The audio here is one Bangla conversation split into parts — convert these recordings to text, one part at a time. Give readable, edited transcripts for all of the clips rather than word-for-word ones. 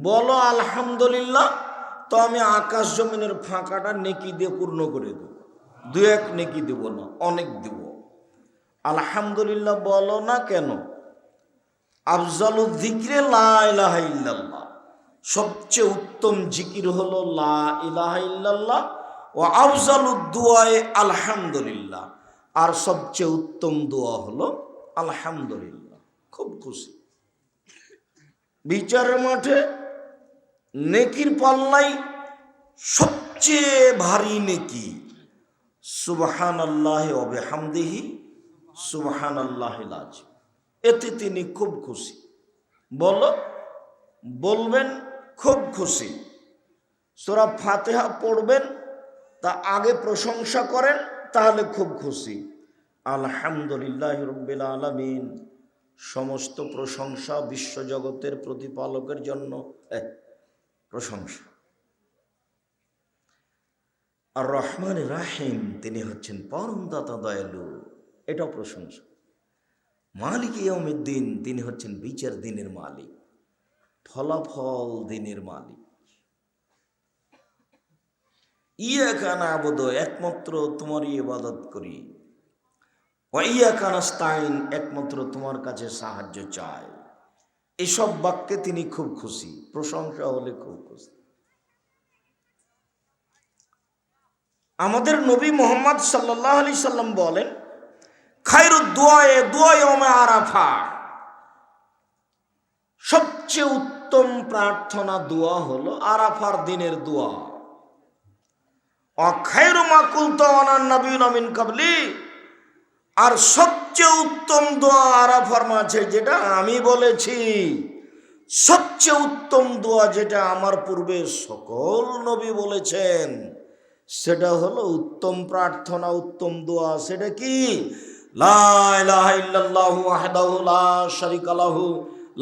বলো আলহামদুলিল্লাহ, তো আমি আকাশ জমিনের ফাঁকাটা নেকি দিয়ে পূর্ণ করে দেব। দু এক নেকি দেব না, অনেক দেব। আলহামদুলিল্লাহ বলো না কেন? আফজালু যিকরে লা ইলাহা ইল্লাল্লাহ, সবচেয়ে উত্তম জিকির হলো লা ইলাহা ইল্লাল্লাহ। ও আফজালু দুআয়ে আলহামদুলিল্লাহ, আর সবচেয়ে উত্তম দোয়া হলো আলহামদুলিল্লাহ। খুব খুশি। বিচারের মাঠে নেকির পাল্লাই সবচেয়ে ভারী নেকি সুবহানাল্লাহি ওয়া বিহামদিহি সুবহানাল্লাহিল আযীম। এতে তিনি খুব খুশি। বলবেন খুব খুশি। সূরা ফাতিহা পড়বেন, তা আগে প্রশংসা করেন, তাহলে খুব খুশি। আলহামদুলিল্লাহি রাব্বিল আলামিন, সমস্ত প্রশংসা বিশ্বজগতের প্রতিপালকের জন্য প্রশংসা। আর রহমান রাহিম, তিনি হচ্ছেন পরম দাতা দয়ালু, এটাও প্রশংসা। মালিক ইয়াউমিদ্দিন, তিনি হচ্ছেন বিচার দিনের মালিক, ফলাফল দিনের মালিক। ইয়াকা না'বুদু, একমাত্র তোমারই ইবাদত করি। ওয়া ইয়াকা নাস্তাইন, একমাত্র তোমার কাছে সাহায্য চাই। এসব বাক্যে তিনি খুব খুশি, প্রশংসা হলে খুব খুশি। আমাদের নবী মুহাম্মদ সাল্লাল্লাহু আলাইহি সাল্লাম বলেন, খায়রুদ দুআয়ে দুআ ইয়াউমে আরাফা, সবচেয়ে উত্তম প্রার্থনা দোয়া হলো আরাফার দিনের দোয়া। ওয়া খায়রু মা কুলতু আনা নাবিয়্যুনা মিন ক্বাবলি, আর সবচেয়ে উত্তম দোয়া আরাফার মাঝে যেটা আমি বলেছি, সবচেয়ে উত্তম দোয়া যেটা আমার পূর্বে সকল নবী বলেছেন, সেটা হলো উত্তম প্রার্থনা, উত্তম দোয়া। সেটা কি? লা ইলাহা ইল্লাল্লাহু ওয়াহদাহু লা শারীকা লাহু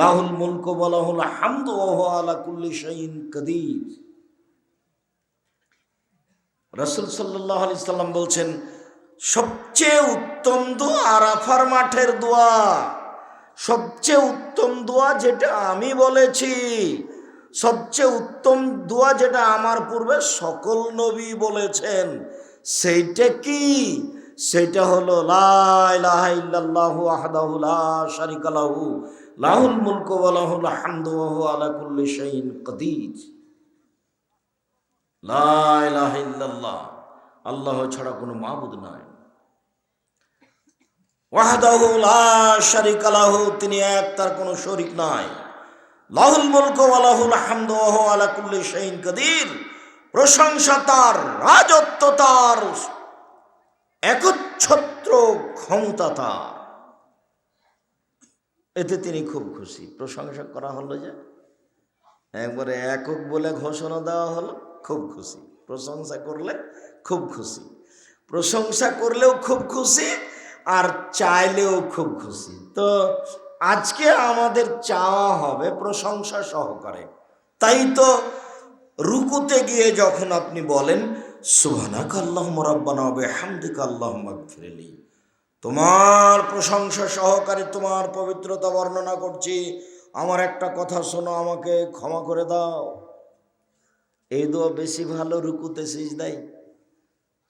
লাহুল মুলকু ওয়া লাহুল হামদু ওয়া হুয়া আলা কুল্লি শাইইন কাদির। রাসূল সাল্লাল্লাহু আলাইহি সাল্লাম বলছেন, সবচেয়ে উত্তম দোয়া আরাফার মাঠের দোয়া। সবচেয়ে উত্তম দোয়া যেটা আমি বলেছি, সবচেয়ে উত্তম দোয়া যেটা আমার পূর্বে সকল নবী বলেছেন, সেইটা কি? সেটা হলো লা ইলাহা ইল্লাল্লাহু ওয়াহদাহু লা শারীকা লাহু লাহুল মুলকু ওয়া লাহুল হামদু ওয়া হুয়া আলা কুল্লি শাইইন কাদির। লা ইলাহা ইল্লাল্লাহ, আল্লাহ ছাড়া কোনো মাবুদ নাই। ওয়াহদাহু লা শারীকা লাহু, তিনি এক, তার কোনো শরীক নাই। লাহুল মুলকু ওয়া লাহুল হামদু ওয়া হুয়া আলা কুল্লি শাইইন কাদির, প্রশংসা তার, রাজত্ব তার, একচ্ছত্র ক্ষমতা তার। এতে তিনি খুব খুশি। প্রশংসা করা হলো যে একবারে একক বলে ঘোষণা দেওয়া হলো, খুব খুশি। প্রশংসা করলে খুব খুশি, প্রশংসা করলেও খুব খুশি, আর চাইলেও খুব খুশি। তো আজকে আমাদের চাওয়া হবে প্রশংসা সহকারে। তাই তো রুকুতে গিয়ে যখন আপনি বলেন সুবহানাকা আল্লাহুম্মা রাব্বানা ওয়া বিহামদিকা আল্লাহুম্মা ইগফিরলি, তোমার প্রশংসা সহকারে তোমার পবিত্রতা বর্ণনা করছি, আমার একটা কথা শোনো, আমাকে ক্ষমা করে দাও। এই দোয়া বেশি ভালো রুকুতে সিজদায়।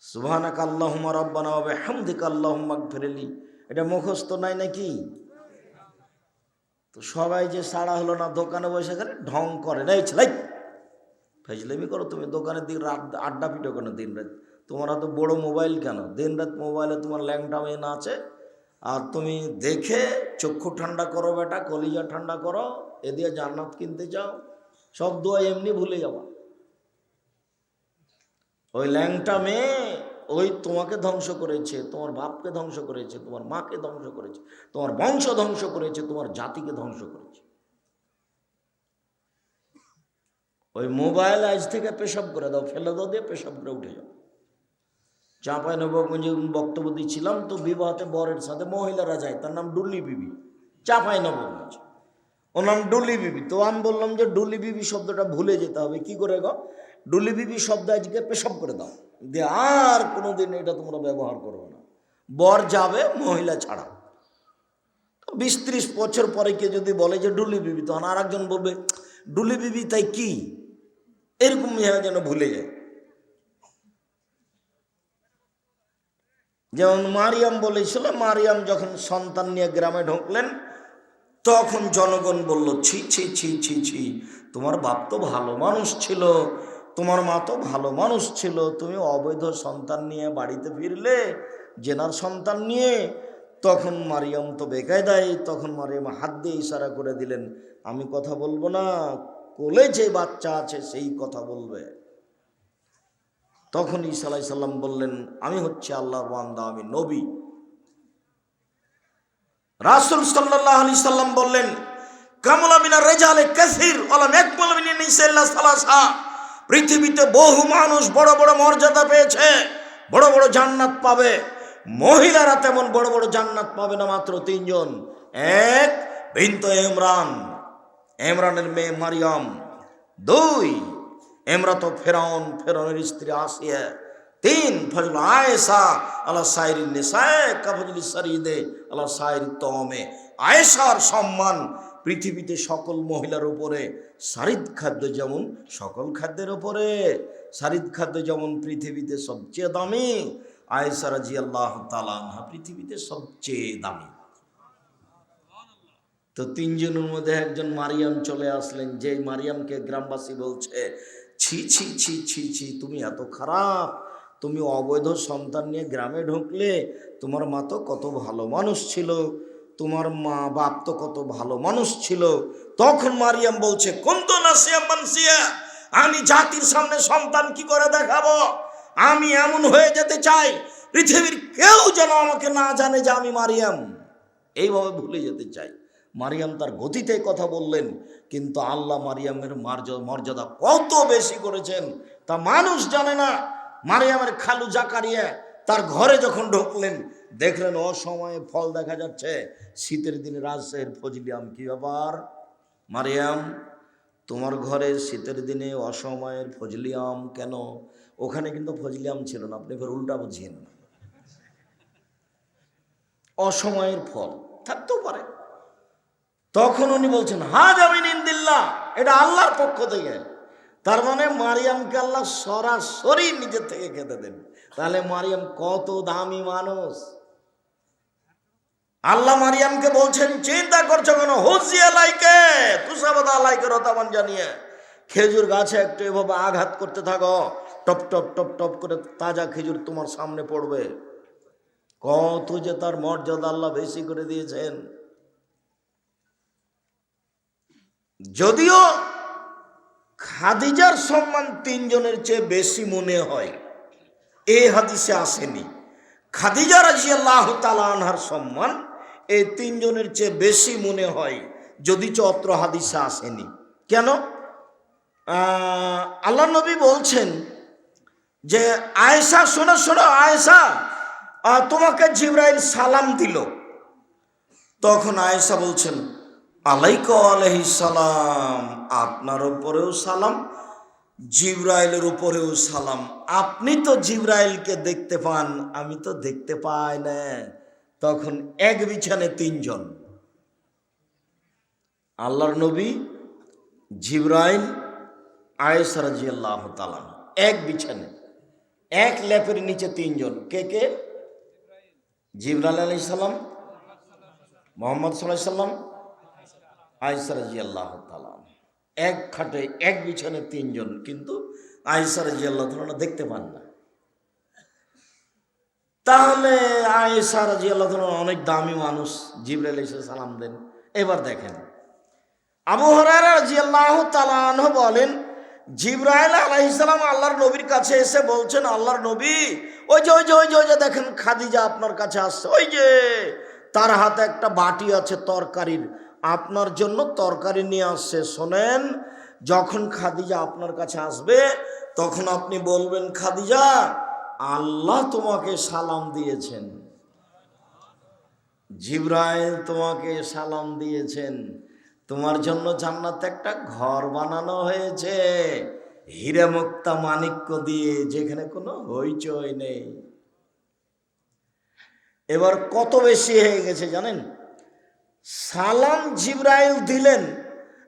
সুবহানাকা আল্লাহুম্মা রাব্বানা ওয়া বিহামদিকা আল্লাহুম্মা ইগফিরলি, এটা মুখস্থ নাই নাকি? তো সবাই যে সাড়া হলো না, দোকানে বসে গেলে ঢং করে, এই ছেলে ফেজলেমি করো তুমি, দোকানের দিন রাত আড্ডা পিটো কেন দিন রাত? তোমার তো বড় মোবাইল কেন? দিন রাত মোবাইলে তোমার ল্যাংটা মেয়ে নাচে, আর তুমি দেখে চক্ষু ঠান্ডা করো বেটা, কলিজা ঠান্ডা করো, এ দিয়ে জান্নাত কিনতে চাও। সব দোয়া এমনি ভুলে যাওয়া। ওই ল্যাংটা মেয়ে ওই তোমাকে ধ্বংস করেছে, তোমার বাপকে ধ্বংস করেছে, তোমার মাকে ধ্বংস করেছে, তোমার বংশ ধ্বংস করেছে, তোমার জাতিকে ধ্বংস করেছে। ওই মোবাইল আজ থেকে পেশাব করে দাও, ফেলে দাও, দিয়ে পেশাব করে উঠে যাও। চাঁপাইনবাবগঞ্জে বক্তব্য দিচ্ছিলাম, তো বিবাহতে বরের সাথে মহিলারা যায়, তার নাম ডুলি বিবি, চাঁপাইনবাবগঞ্জ, ওর নাম ডুলি বিবি। তো আমি বললাম যে ডুলি বিবি শব্দটা ভুলে যেতে হবে। কি করে গো? ডুলি বিবি শব্দ আজকে পেশাব করে দাও, দিয়ে আর কোনোদিন এটা তোমরা ব্যবহার করবে না। বর যাবে মহিলা ছাড়া। 20-30 বছর পরে কে যদি বলে যে ডুলি বিবি, তখন আর একজন বলবে ডুলি বিবি তাই কি, এরকম যেন ভুলে যায়। যেমন মারিয়াম বলেছিল, মারিয়াম যখন সন্তান নিয়ে গ্রামে ঢুকলেন তখন জনগণ বলল, ছি ছি ছি ছি ছি, তোমার বাপ তো ভালো মানুষ ছিল, তোমার মা তো ভালো মানুষ ছিল, তুমি অবৈধ সন্তান নিয়ে বাড়িতে ফিরলে, জেনার সন্তান নিয়ে। তখন মারিয়াম তো বেকায়দায়, তখন মারিয়াম হাত দিয়ে ইশারা করে দিলেন, আমি কথা বলবো না, কোলে যে বাচ্চা আছে সেই কথা বলবে। তখন ঈসা আলাইহিস সালাম বললেন, আমি হচ্ছে আল্লাহর বান্দা, আমি নবী। রাসূল সাল্লাল্লাহু আলাইহি সাল্লাম বললেন, কামলা মিনার রিজালে কাসীর ওয়ালাম ইয়াকমুল মিন নিসা ইল্লা সালাসা, পৃথিবীতে বহু মানুষ বড় বড় মর্যাদা পেয়েছে, বড় বড় জান্নাত পাবে, মহিলারা তেমন বড় বড় জান্নাত পাবে না, মাত্র তিনজন। এক, বিনতে ইমরান, ইমরানের মেয়ে মারিয়াম। দুই, ইমরাত ফেরাউন, ফেরাউনের স্ত্রী আসিয়া। তিন, ফজল আয়েশা আলা সাইরিন নিসায়ে কাফজলি সারিদে আলা সাইরি তমে। আয়েশার সম্মান পৃথিবীতে সকল মহিলার উপরে, সারিদ খাদ্য যেমন সকল খাদ্যের উপরে, সারিদ খাদ্য যেমন পৃথিবীতে সবচেয়ে দামি, আয়েশা রাদিয়াল্লাহু তাআলা আনহা পৃথিবীতে সবচেয়ে দামি। তো তিনজনের মধ্যে একজন মারিয়াম চলে আসলেন, যে মারিয়ামকে গ্রামবাসী বলছে, ছি ছি ছি ছি ছি, তুমি এত খারাপ, তুমি অবৈধ সন্তান নিয়ে গ্রামে ঢুকলে, তোমার মা তো কত ভালো মানুষ ছিল, তোমার মা বাপ তো কত ভালো মানুষ ছিল। তখন মারিয়াম বলছে, কুনতু নাসিয়াম মানসিয়া, আমি জাতির সামনে সন্তান কি করে দেখাবো, আমি এমন হয়ে যেতে চাই পৃথিবীর কেউ যেন আমাকে না জানে যে আমি মারিয়াম, এইভাবে ভুলে যেতে চাই। মারিয়াম তার গতিতে কথা বললেন, কিন্তু আল্লাহ মারিয়ামের মর্যাদা কত বেশি করেছেন তা মানুষ জানে না। মারিয়ামের খালু জাকারিয়া তার ঘরে যখন ঢুকলেন, দেখলেন অসময়ে ফল দেখা যাচ্ছে। শীতের দিনে রাজশাহীর ফজলি আম, কি ব্যাপার মারিয়াম, তোমার ঘরে শীতের দিনে অসময়ের ফজলি আম কেন? ওখানে কিন্তু ফজলি আম ছিল না, আপনি ফের উল্টা বুঝিয়েন না। অসময়ের ফল থাকতেও পারে। তখন উনি বলছেন, হাযা মিন ইনদিল্লাহ, এটা আল্লাহর পক্ষ থেকে। তার মানে মারিয়ামকে আল্লাহ সরাসরি নিজের থেকে খেতে দেন। তাহলে মারিয়াম কত দামি মানুষ। আল্লাহ মারিয়ামকে বলছেন, চিন্তা করছো কেন, হুজিয়া লাইকে তুসাবাদা লাইকে রতাবান জানিয়ে, খেজুর গাছে একটু এভাবে আঘাত করতে থাকো, টপ টপ টপ টপ করে তাজা খেজুর তোমার সামনে পড়বে। কত যে তার মর্যাদা আল্লাহ বেশি করে দিয়েছেন। যদিও খাদিজার সম্মান তিনজনের চেয়ে বেশি মনে হয়, এই হাদিসে আসেনি। খাদিজা রাদিয়াল্লাহু তাআলা আনহার সম্মান এই তিনজনের চেয়ে বেশি মনে হয়, যদি অত্র হাদিসে আসেনি। কেন? আল্লাহ নবী বলছেন যে, আয়েশা শোনো শোনো, আয়েশা তোমাকে জিবরাইল সালাম দিল। তখন আয়েশা বলছেন, আলাইকা আলাইহিস সালাম, আপনার উপরেও সালাম, জিবরাইলের উপরেও সালাম। আপনি তো জিবরাইলকে দেখতে পান, আমি তো দেখতে পাই না। তখন এক বিছানে তিনজন, আল্লাহর নবী, জিবরাইল, আয়েশা রাদিয়াল্লাহু তাআলা, এক বিছানে, এক লেপের নিচে তিনজন। কে কে? জিবরাইল আলাইহিস সালাম, মুহাম্মদ সাল্লাল্লাহু আলাইহি সাল্লাম, আয়েশা রাদিয়াল্লাহু তাআলা। এক খাটে এক বিছানে তিনজন, কিন্তু আয়েশা রাদিয়াল্লাহু তাআলা দেখতে পান না। তাহলে আয়েশা রাদিয়াল্লাহু তাআলা অনেক দামি মানুষ, জিবরাইল এসে সালাম দেন। এবার দেখেন, আবু হুরায়রা রাদিয়াল্লাহু তাআলা আনহু বলেন, জিবরাইল আলাইহিস সালাম আল্লাহর নবীর কাছে এসে বলছেন, আল্লাহর নবী, ওই যে ওই যে ওই যে ওই যে দেখেন খাদিজা আপনার কাছে আসছে, ওই যে তার হাতে একটা বাটি আছে তরকারির, আপনার জন্য তরকারি নিয়ে আসছে। শোনেন, যখন খাদিজা আপনার কাছে আসবে তখন আপনি বলবেন, খাদিজা আল্লাহ তোমাকে সালাম দিয়েছেন, জিবরাইল তোমাকে সালাম দিয়েছেন, তোমার জন্য জান্নাতে একটা ঘর বানানো হয়েছে হীরা মুক্তা মাণিক্য দিয়ে, যেখানে কোনো হইচই নেই। এবার কত বেশি হয়ে গেছে জানেন? সালাম জিবরাইল দিলেন,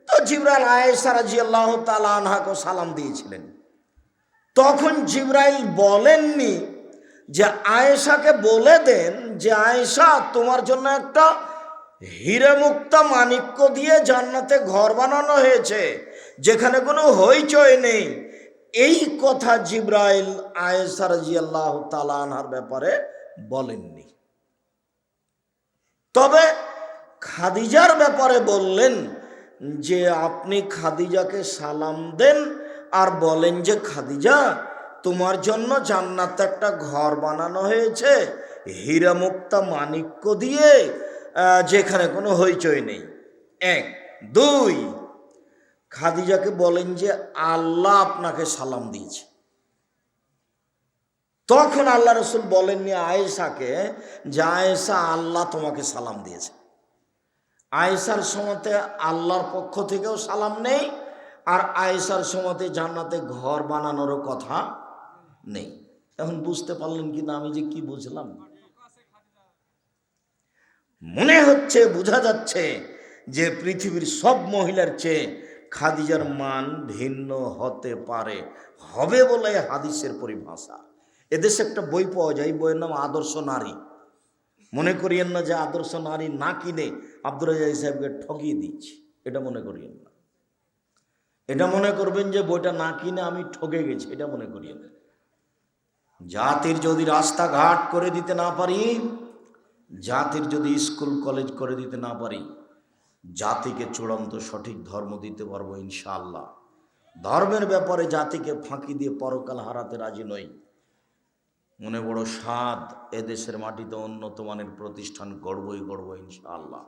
তো জিবরাইল আয়েশা রাদিয়াল্লাহু তাআলা আনহাকে সালাম দিয়েছিলেন। তখন জিবরাইল বলেননি যে আয়েশাকে বলে দেন যে আয়েশা, তোমার জন্য একটা হীরে মুক্তা মাণিক্য দিয়ে জান্নাতে ঘর বানানো হয়েছে, যেখানে কোনো হইচই নেই। এই কথা জিবরাইল আয়েশা রাদিয়াল্লাহু তাআলা আনহার ব্যাপারে বলেননি। তবে খাদিজার ব্যাপারে বললেন যে আপনি খাদিজাকে সালাম দেন আর বলেন যে খাদিজা, তোমার জন্য জান্নাতে একটা ঘর বানানো হয়েছে হীরা মুক্তা মাণিক্য দিয়ে, যেখানে কোনো হইচই নেই। এক। দুই, খাদিজাকে বলেন যে আল্লাহ আপনাকে সালাম দিয়েছে। তখন আল্লাহ রসুল বলেননি আয়েশাকে যে আয়েশা, আল্লাহ তোমাকে সালাম দিয়েছে। আয়েশার সময়তে আল্লাহর পক্ষ থেকেও সালাম নেই, আর আয়েশার সময়তে জান্নাতে ঘর বানানোরও কথা নেই। এখন বুঝতে পারলেন কি না আমি যে কি বুঝলাম? মনে হচ্ছে, বোঝা যাচ্ছে যে পৃথিবীর সব মহিলার চেয়ে খাদিজার মান ভিন্ন হতে পারে, হবে বলে হাদিসের পরিভাষা। এদেশে একটা বই পাওয়া যায়, বইয়ের নাম আদর্শ নারী। মনে করিয়েন না যে আদর্শ নারী না কিনে আব্দুর রাজ্জাক সাহেবকে ঠকিয়ে দিচ্ছি, এটা মনে করিয়েন না। এটা মনে করবেন যে বইটা না কিনে আমি ঠকে গেছি, এটা মনে করিয়েন না। জাতির যদি রাস্তাঘাট করে দিতে না পারি, জাতির যদি স্কুল কলেজ করে দিতে না পারি, জাতিকে চূড়ান্ত সঠিক ধর্ম দিতে পারবো ইনশাআল্লাহ। ধর্মের ব্যাপারে জাতিকে ফাঁকি দিয়ে পরকাল হারাতে রাজি নই। মনে বড় স্বাদ, এদেশের মাটিতে উন্নত মানের প্রতিষ্ঠান গড়বই গড়ব ইনশাআল্লাহ।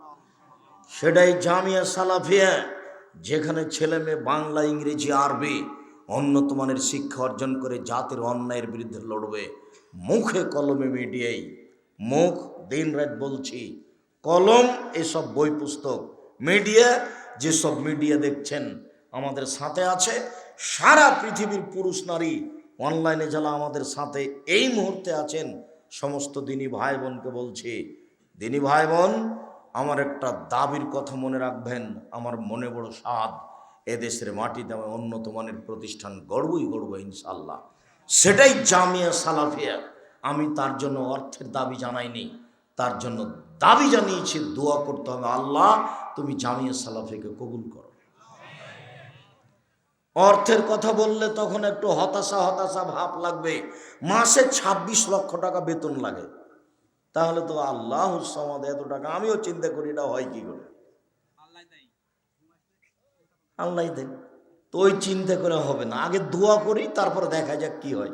সেটাই জামিয়া সালাফিয়া, যেখানে ছেলে মেয়ে বাংলা, ইংরেজি, আরবি উন্নত মানের শিক্ষা অর্জন করে জাতির অন্যায়ের বিরুদ্ধে লড়বে। মুখে কলমে মিডিয়াই, মুখ দিন রাত বলছি, কলম এসব বই পুস্তক, মিডিয়া যেসব মিডিয়া দেখছেন আমাদের সাথে আছে। সারা পৃথিবীর পুরুষ নারী অনলাইনে যারা আমাদের সাথে এই মুহূর্তে আছেন, সমস্ত দিনী ভাই বোনকে বলছি, দিনী ভাই বোন, আমার একটা দাবির কথা মনে রাখবেন। আমার মনে বড় স্বাদ, এদেশের মাটিতে আমি উন্নত মানের প্রতিষ্ঠান গড়বই গড়ব ইনশাআল্লাহ। সেটাই জামিয়া সালাফিয়া। আমি তার জন্য অর্থের দাবি জানাইনি, তার জন্য দাবি জানিয়েছি দোয়া করতে হবে, আল্লাহ তুমি জামিয়া সালাফিয়াকে কবুল করো। অর্থের কথা বললে তখন একটু হতাশা হতাশা ভাব লাগবে। মাসে 26 লক্ষ টাকা বেতন লাগে, তাহলে তো আল্লাহ সমাদ এত টাকা, আমিও চিন্তা করি এটা হয় কি করে, আল্লাহ দেন। তো ওই চিন্তা করে হবে না, আগে দোয়া করি, তারপরে দেখা যাক কি হয়।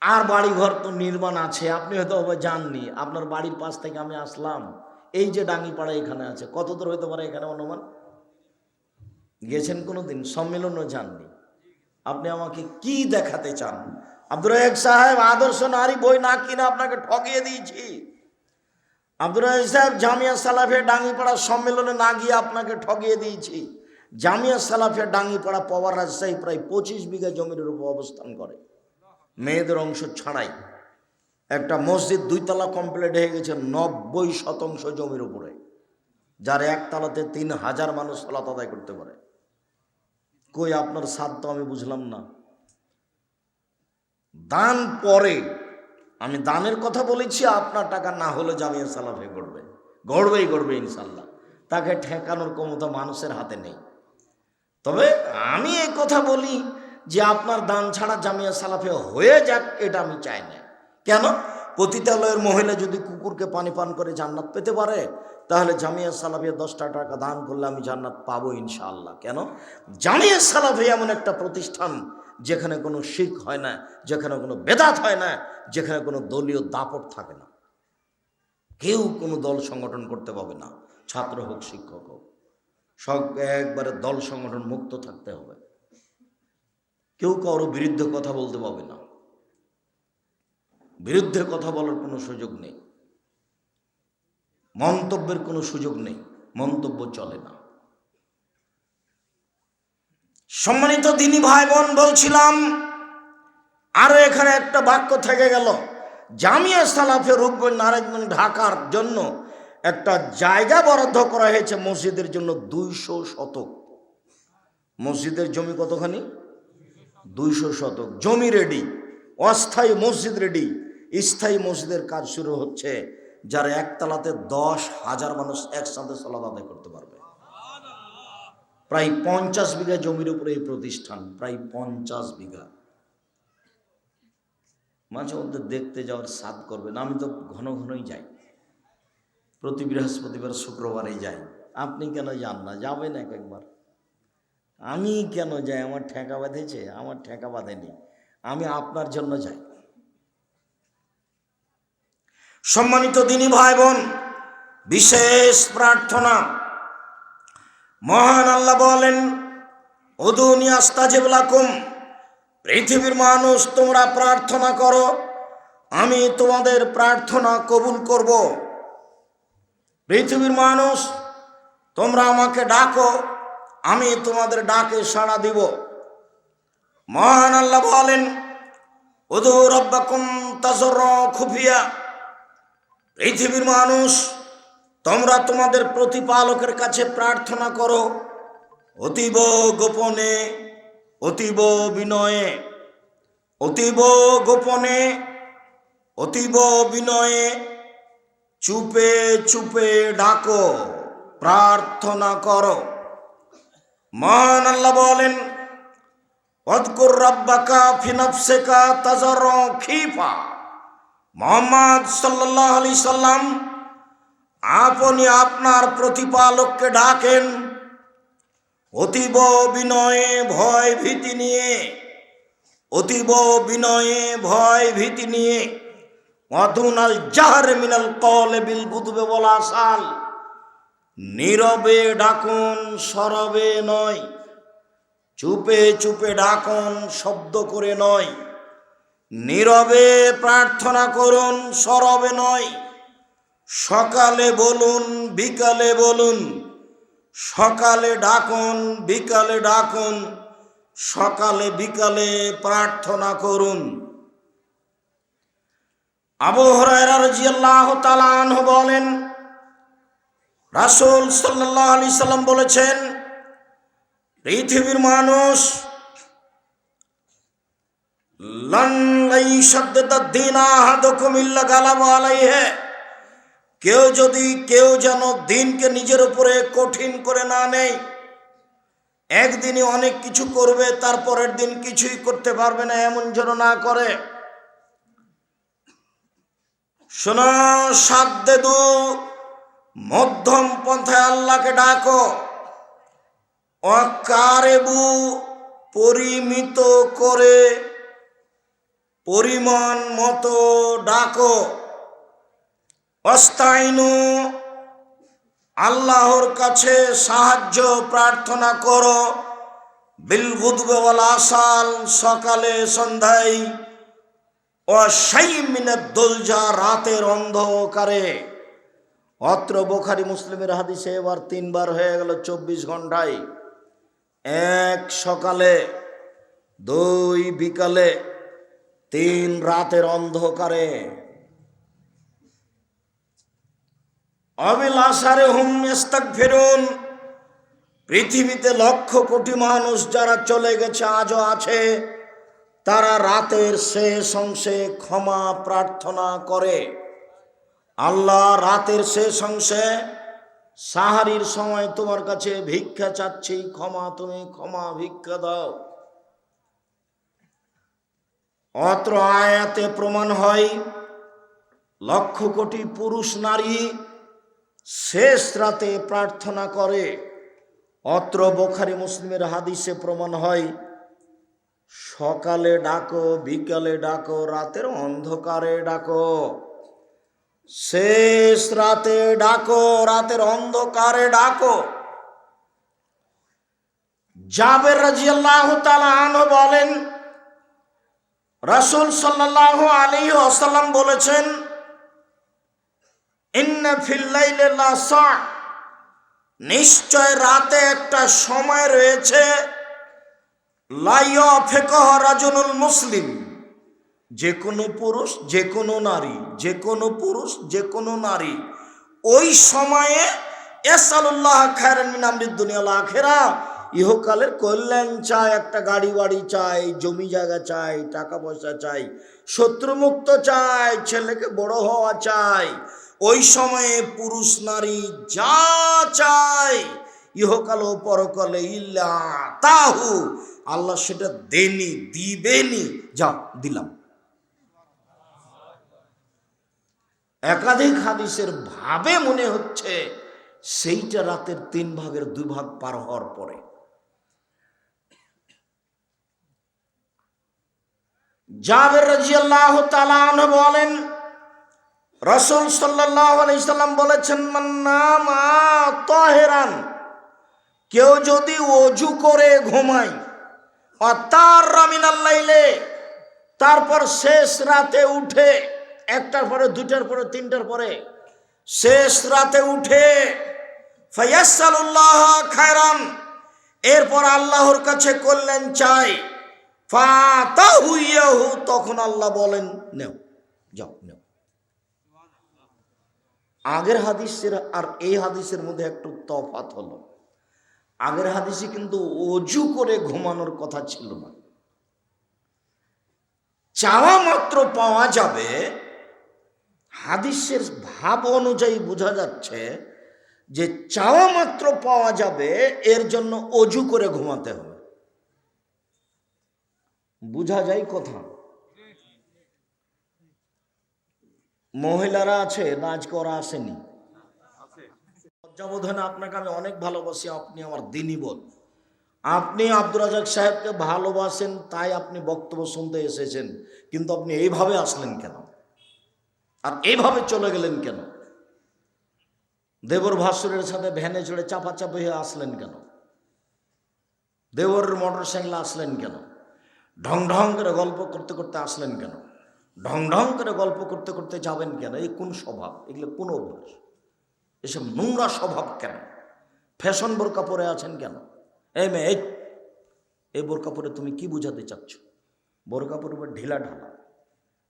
আর বাড়ি ঘর তো নির্মাণ আছে, আপনি হয়তো জাননি। আপনার বাড়ির পাশ থেকে আমি আসলাম, এই যে ডাঙ্গিপাড়া এখানে আছে, কত দূর হইতে পারে এখানে অনুমান? গেছেন কোনোদিন? সম্মেলনও জাননি। আপনি আমাকে কি দেখাতে চান? আব্দুর রাজ্জাক সাহেব আদর্শ নারী বই না কিনে আপনাকে ঠকিয়ে দিয়েছি। আব্দুর রাজ্জাক সাহেব জামিয়া সালাফিয়া ডাঙ্গিপাড়া সম্মেলনে না গিয়ে আপনাকে ঠকিয়ে দিয়েছি। জামিয়া সালাফিয়া ডাঙ্গিপাড়া পাওয়ার রাজশাহী প্রায় 25 বিঘা জমির উপর অবস্থান করে, মেয়েদের অংশ ছাড়াই। একটা মসজিদ 2 তলা কমপ্লিট হয়ে গেছে 90% জমির উপরে, যার একতলাতে 3000 মানুষ সালাত আদায় করতে পারে। কই আপনার সাদ তো আমি বুঝলাম না। দান পরে, আমি দানের কথা বলেছি, আপনার টাকা না হলে জামিয়া সালাফিয়া করবে, গড়বেই গড়বে ইনশাল্লাহ। তাকে ঠেকানোর ক্ষমতা মানুষের হাতে নেই। তবে আমি এই কথা বলি যে আপনার দান ছাড়া জামিয়া সালাফিয়া হয়ে যাক, এটা আমি চাই না। কেন? পতিতালয়ের মহিলা যদি কুকুরকে পানি পান করে জান্নাত পেতে পারে, তাহলে জামিয়া সালাফিয়া 10টা টাকা দান করলে আমি জান্নাত পাবো ইনশাআল্লাহ। কেন? জামিয়া সালাফিয়া এমন একটা প্রতিষ্ঠান যেখানে কোনো শিরক হয় না, যেখানে কোনো বেদাত হয় না, যেখানে কোনো দলীয় দাপট থাকে না। কেউ কোনো দল সংগঠন করতে পাবে না, ছাত্র হোক শিক্ষক হোক, সব একবারে দল সংগঠন মুক্ত থাকতে হবে। কেউ কারো বিরুদ্ধে কথা বলতে পাবে না, বিরুদ্ধে কথা বলার কোনো সুযোগ নেই, মন্তব্যের কোনো সুযোগ নেই, মন্তব্য চলে না। সম্মানিত দিনী ভাই বোন, বলছিলাম আরো এখানে একটা বাক্য থেকে গেল। জামিয়া সালাফিয়া রূপগঞ্জ নারায়ণগঞ্জ ঢাকার জন্য একটা জায়গা বরাদ্দ করা হয়েছে মসজিদের জন্য 200 শতক। মসজিদের জমি কতখানি? 200 শতক জমি রেডি, অস্থায়ী মসজিদ রেডি। স্থায়ী মসজিদের কাজ শুরু হচ্ছে, যার একতলাতে 10,000 মানুষ একসাথে সালাত আদায় করতে পারবে। প্রায় 50 বিঘা জমির উপরে এই প্রতিষ্ঠান, প্রায় 50 বিঘা। মাঝে মধ্যে দেখতে যাওয়ার সাদ করবেন। আমি তো ঘন ঘনই যাই, প্রতি বৃহস্পতিবার শুক্রবারে যাই। আপনি কেন যান না? যাবেন একবার। আমি কেন যাই? আমার ঠেকা বাঁধেছে? আমার ঠেকা বাঁধেনি, আমি আপনার জন্য যাই। সম্মানিত দিনী ভাই বোন, বিশেষ প্রার্থনা, মহান আল্লাহ বলেন, উদুনি আস্তাজিব লাকুম, পৃথিবীর মানুষ তোমরা প্রার্থনা করো, আমি তোমাদের প্রার্থনা কবুল করব। পৃথিবীর মানুষ তোমরা আমাকে ডাকো, আমি তোমাদের ডাকে সাড়া দিব। মহান আল্লাহ বলেন, উদু রাব্বাকুম তাজাররুআ খুফিয়া, পৃথিবীর মানুষ তোমরা তোমাদের প্রতিপালকের কাছে প্রার্থনা করো অতীব গোপনে, অতীব বিনয়ে। অতীব গোপনে, অতীব বিনয়ে, চুপে চুপে ডাকো, প্রার্থনা করো। মহান আল্লাহ বলেন, ওয়াযকুর রাব্বাকা ফি নাফসিকা তাজাররুআ খীফা। মুহাম্মদ সাল্লাল্লাহু আলাইহি সাল্লাম, আপনি আপনার প্রতিপালককে ডাকেন অতীব বিনয়ে, ভয় ভীতি নিয়ে। অতীব বিনয়ে, ভয় ভীতি নিয়ে। ওয়াদুনাল জাহর মিনাল কওলি বিল গুদুবি ওয়াল আসাল, নীরবে ডাকুন, সরবে নয়। চুপে চুপে ডাকুন, শব্দ করে নয়। নীরবে প্রার্থনা করুন, সরবে নয়। সকালে বলুন, বিকালে বলুন। সকালে ডাকুন, বিকালে ডাকুন। সকালে বিকালে প্রার্থনা করুন। আবু হুরায়রা রাদিয়াল্লাহু তাআলা আনহু বলেন, রাসূল সাল্লাল্লাহু আলাইহি সাল্লাম বলেছেন, পৃথিবীর মানুষ লান ইয়াশাদ্দাদ দ্বীন আহাদুকুম ইল্লা গালাবা আলাইহি, কেউ যেন দিনকে নিজের উপরে কঠিন করে না নেয়। একদিনই অনেক কিছু করবে, তারপরের দিন কিছুই করতে পারবে না, এমন যেন না করে। শোনো, সাদ্দেদু, মধ্যম পন্থায় আল্লাহকে ডাকো। অকারেবু, পরিমিত করে, পরিমাণ মতো ডাকো। অস্তাইনু, আল্লাহর কাছে সাহায্য প্রার্থনা করো। বিল গুদুবি ওয়াল আসাল, সকালে সন্ধ্যায়। ওয়াশাইইম মিনাদ দুলজা, রাতের অন্ধকারে। অত্র বুখারী মুসলিমের হাদিসে এবার 3 বার হয়ে গেল 24 ঘন্টায়। 1 সকালে, 2 বিকালে, 3 রাতের অন্ধকারে। অবিল আসারে হুম ইস্তাগফিরুন, পৃথিবীতে লক্ষ কোটি মানুষ যারা চলে গেছে, আজও আছে, তারা রাতের শেষ অংশে ক্ষমা প্রার্থনা করে। আল্লাহ, রাতের শেষ অংশে সাহারির সময় তোমার কাছে ভিক্ষা চাচ্ছি, ক্ষমা, তুমি ক্ষমা ভিক্ষা দাও। অত্র আয়াতে প্রমাণ হয় লক্ষ কোটি পুরুষ নারী শেষ রাতে প্রার্থনা করে। অত্র বুখারী মুসলিমের হাদিসে প্রমাণ হয় সকালে ডাকো, বিকালে ডাকো, রাতের অন্ধকারে ডাকো। শেষ রাতে ডাকো, রাতের অন্ধকারে ডাকো। জাবের রাদিয়াল্লাহু তাআলা আনহু বলেন, রাসূল সাল্লাল্লাহু আলাইহি ওয়াসাল্লাম বলেছেন, ইন্না ফিল লাইলি লাসা, নিশ্চয় রাতে একটা সময় রয়েছে, লা ইয়াফিকুহু রাজুলুল মুসলিম, যে কোনো পুরুষ, যে কোনো নারী, যে কোনো পুরুষ, যে কোনো নারী ওই সময়ে ইয়াসআলুল্লাহ খায়রান মিন আমরিদ দুনিয়া ওয়াল আখিরা, ইহকালের কল্যাণ চাই, একটা গাড়ি বাড়ি চাই, জমি জায়গা চাই, টাকা পয়সা চাই, শত্রুমুক্ত চাই, ছেলেকে বড় হওয়া চাই। ওই সময়ে পুরুষ নারী যা চাই ইহকাল ও পরকালে ইল্লা তাহু, আল্লাহ সেটা দেনি, দিবেনি। যাও দিলাম। একাধিক হাদিসের ভাবে মনে হচ্ছে সেইটা রাতের 3 ভাগের 2 ভাগ পার হওয়ার পরে। জাবের রাদিয়াল্লাহু তাআলা আনহু বলেন, রাসূল সাল্লাল্লাহু আলাইহি সাল্লাম বলেছেন, মান নামা তাহিরান, কেউ যদি ওযু করে ঘুমায়, আতাররা মিনাল লাইলে, তারপর শেষ রাতে উঠে, 1টার পরে 2টার পরে 3টার পরে শেষ রাতে উঠে, ফায়াসআলুল্লাহ খায়রান, এরপর আল্লাহর কাছে কল্যাণ চাই, ফাতাহু ইয়াহু, তখন আল্লাহ বলেন নেও, যাও নেও। আগের হাদিসের আর এই হাদিসের মধ্যে একটু তফাৎ হলো। আগের হাদিসে কিন্তু ওযু করে ঘুমানোর কথা ছিল না। চাওয়া মাত্র পাওয়া যাবে, হাদিসের ভাব অনুযায়ী বোঝা যাচ্ছে যে চাওয়া মাত্র পাওয়া যাবে, এর জন্য ওযু করে ঘুমাতে হবে। বোঝা যায় কথা? মহিলারা আছে না আজকে? ওরা আসেনি? লজ্জাবোধনে আপনাকে আমি অনেক ভালোবাসি, আপনি আমার দিনী বোন। আপনি আব্দুর রাজ্জাক সাহেবকে ভালোবাসেন, তাই আপনি বক্তব্য শুনতে এসেছেন, কিন্তু আপনি এইভাবে আসলেন কেন? আর এইভাবে চলে গেলেন কেন? দেবর ভাসুরের সাথে ভ্যানে চড়ে চাপাচাপি হয়ে আসলেন কেন? দেবরের মোটর সাইকেলে আসলেন কেন? ঢং ঢং করে গল্প করতে করতে আসলেন কেন? ঢং ঢং করে গল্প করতে করতে যাবেন কেন? এই কোন স্বভাব? এগুলো কোন অভ্যাস? এসব নোংরা স্বভাব কেন? ফ্যাশন বোরকা পরে আছেন কেন? এই মেয়ে, এই বোরকা পরে তুমি কি বুঝাতে চাচ্ছ? বোরকা পরে ঢিলা ঢালা,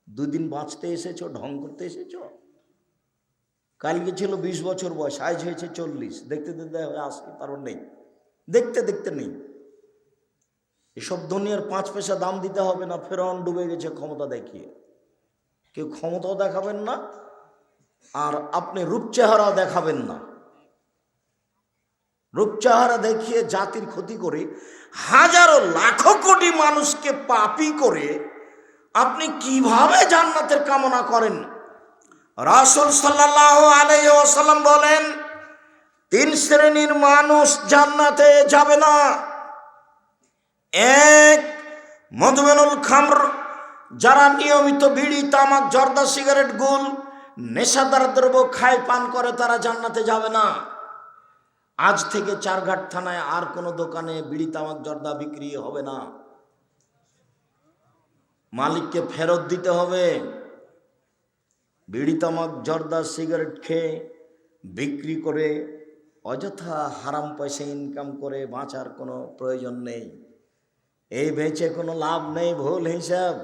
2 দিন বাঁচতে এসেছো, ঢং করতে এসেছো? কালকে ছিল 20 বছর বয়স, আজ হয়েছে 40, দেখতে দেখতে আসি, তারপর নেই, দেখতে দেখতে নেই। এসব দুনিয়ার 5 পয়সা দাম দিতে হবে না। ফেরাউন ডুবে গেছে ক্ষমতা দেখিয়ে, কেউ ক্ষমতাও দেখাবেন না, আর আপনি রূপ চেহারা দেখাবেন না। রূপ চেহারা দেখিয়ে জাতির ক্ষতি করে, হাজারো লাখো কোটি মানুষকে পাপী করে আপনি কিভাবে জান্নাতের কামনা করেন? রাসূল সাল্লাল্লাহু আলাইহি ওয়াসাল্লাম বলেন, 3 শ্রেণীর মানুষ জান্নাতে যাবে না। 1, মদমেনুল খামর, যারা নিয়মিত বিড়ি, তামাক, জর্দা, সিগারেট, গুল, নেশাদার দ্রব্য খায়, পান করে, তারা জান্নাতে যাবে না। আজ থেকে 4 ঘাট থানায় আর কোনো দোকানে বিড়ি, তামাক, জর্দা বিক্রি হবে না। মালিককে ফেরত দিতে হবে। বিড়ি, তামাক, জর্দা, সিগারেট খেয়ে, বিক্রি করে অযথা হারাম পয়সা ইনকাম করে বাঁচার কোনো প্রয়োজন নেই। এই বেঁচে কোনো লাভ নেই, ভুল হিসাব।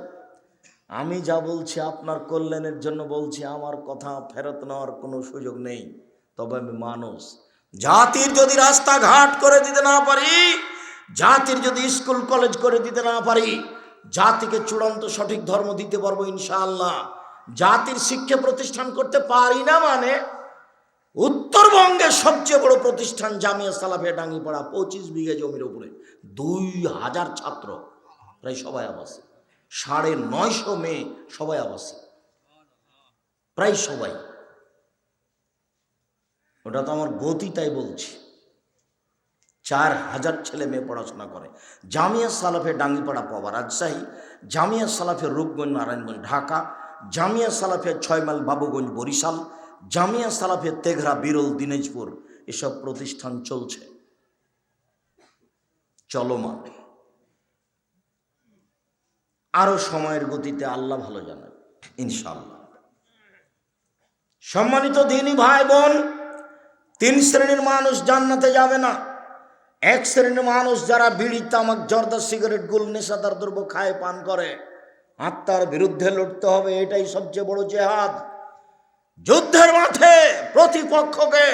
আমি যা বলছি আপনার কল্যাণের জন্য বলছি, আমার কথা ফেরত নেওয়ার কোনো সুযোগ নেই। তবে আমি মানুষ, জাতির যদি রাস্তাঘাট করে দিতে না পারি, জাতির যদি স্কুল কলেজ করে দিতে না পারি, জাতিকে চূড়ান্ত সঠিক ধর্ম দিতে পারবো ইনশাআল্লাহ। জাতির শিক্ষা প্রতিষ্ঠান করতে পারি না মানে, উত্তরবঙ্গের সবচেয়ে বড় প্রতিষ্ঠান জামিয়া সালাফিয়া ডাঙ্গিপাড়া, 25 বিঘা জমির উপরে 2000 ছাত্র, প্রায় সবাই আবাসী, 950 মেয়ে সবাই আবাসী, প্রায় সবাই। ওটা তো আমার গতি, তাই বলছি। 4000 ছেলে মেয়ে পড়াশোনা করে। জামিয়া সালাফিয়া ডাঙ্গিপাড়া পাওয়া রাজশাহী, জামিয়া সালাফিয়া রূপগঞ্জ নারায়ণগঞ্জ ঢাকা, জামিয়া সালাফিয়া 6 মাইল বাবুগঞ্জ বরিশাল, জামিয়া সালাফিয়া তেঘরা বিরল দিনাজপুর, এসব প্রতিষ্ঠান চলছে, চলমান। আরো সময়ের গতিতে আল্লাহ ভালো জানেন ইনশাআল্লাহ। সম্মানিত দিনী ভাই বোন, 3 শ্রেণীর মানুষ জান্নাতে যাবে না। 1 শ্রেণীর মানুষ যারা বিড়ি, তামাক, জর্দা, সিগারেট, গুল, নেশাদার দ্রব্য খায়, পান করে। আত্মার বিরুদ্ধে লড়তে হবে, এটাই সবচেয়ে বড় জেহাদ। যুদ্ধের মাঠে প্রতিপক্ষকে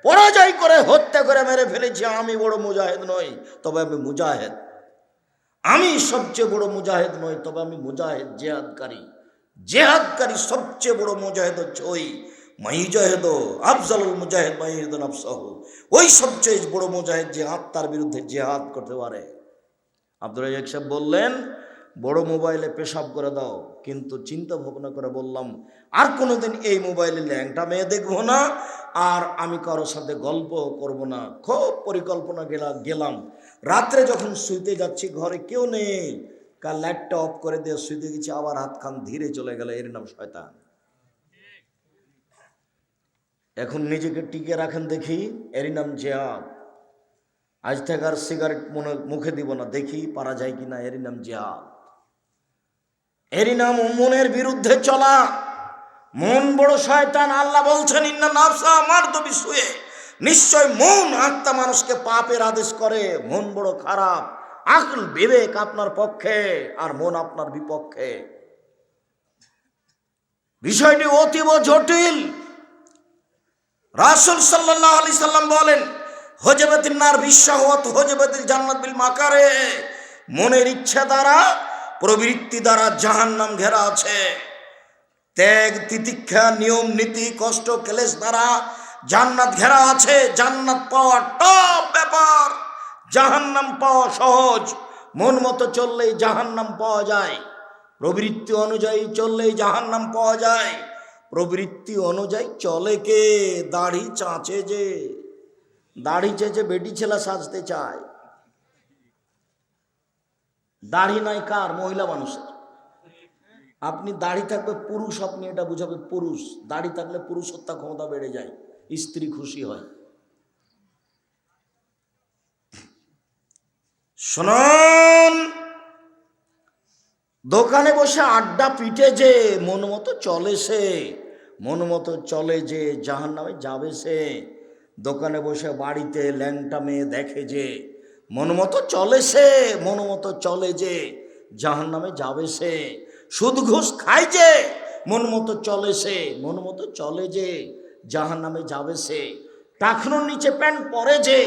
পরাজয় করে হত্যা করে মেরে ফেলেছি। আমি বড় মুজাহিদ নই, তবে আমি মুজাহিদ। আমি সবচেয়ে বড় মুজাহিদ নই, তবে আমি মুজাহিদ, জেহাদকারী। জেহাদকারী সবচেয়ে বড় মুজাহিদ হচ্ছে ওই মাইজাহিদ আফজালুল মুজাহিদ মাইহিদ নাফসাহু, ওই সবচেয়ে বড় মুজাহিদ যে আত্মার বিরুদ্ধে জেহাদ করতে পারে। আব্দুর রাজ্জাক সাহেব বললেন, বড় মোবাইলে পেশাব করে দাও, কিন্তু চিন্তা ভাবনা করে বললাম আর কোনোদিন এই মোবাইলে ল্যাংটা মেয়ে দেখবো না, আর আমি কারোর সাথে গল্প করব না। খুব পরিকল্পনা গেলাম। রাত্রে যখন শুইতে যাচ্ছি, ঘরে কেউ নেই, কার লাইটটা অফ করে দিয়ে শুইতে গেছি, আবার হাত খান ধীরে চলে গেল। এর নাম শয়তান। এখন নিজেকে টিকে রাখেন দেখি, এরই নাম জিহাদ। আজ থেকে আর সিগারেট মুখে দিব না, দেখি পারা যায় কিনা। এরই নাম জিহাদ। এরই নাম মনের বিরুদ্ধে চলা। মন বড় শয়তান। আল্লাহ বলছেন, ইন্না নাফসা মারদবি শুয়ে, নিশ্চয় মন, আত্মা মানুষকে পাপের আদেশ করে। মন বড় খারাপ। আকল, বিবেক আপনার পক্ষে, আর মন আপনার বিপক্ষে। বিষয়টি অতীব জটিল। রাসূল সাল্লাল্লাহু আলাইহি সাল্লাম বলেন, হজবাতিন নার বিশাহওয়াত হজবাতিল জান্নাত বিল মাকারে। মনের ইচ্ছা দ্বারা, প্রবৃত্তি দ্বারা জাহান্নাম ঘেরা আছে। ত্যাগ, তিতিক্ষা, নিয়ম নীতি, কষ্ট, ক্লেশ দ্বারা জান্নাত ঘেরা আছে। জান্নাত পাওয়া টপ ব্যাপার, জাহান্নাম পাওয়া সহজ। মন মতো চললেই জাহান্নাম পাওয়া যায়, প্রবৃত্তি অনুযায়ী চললেই জাহান্নাম পাওয়া যায়। প্রবৃত্তি অনুযায়ী চলে কে? দাড়ি চাঁচে যে, দাড়ি চেঁচে বেটি ছেলা সাজতে চায়। দাড়ি নাই কার? মহিলা মানুষের। আপনি দাড়ি থাকবে পুরুষ, আপনি এটা বুঝাবে পুরুষ। দাড়ি থাকলে পুরুষত্ব ক্ষমতা বেড়ে যায়, স্ত্রী খুশি হয়। শুনুন, দোকানে বসে আড্ডা পিটে যে মন মতো চলে সে, মন মতো চলে যে জাহান্নামে যাবে সে। দোকানে বসে বাড়িতে ল্যাংটা মেয়ে দেখে যে, মন মতো চলে সে, মন মতো চলে যে জাহান্নামে যাবে সে। সুদ ঘুষ খায় যে, মন মতো চলে সে, মন মতো চলে যে জাহান্নামে যাবে সে। টাকনোর নিচে প্যান্ট পরে যে,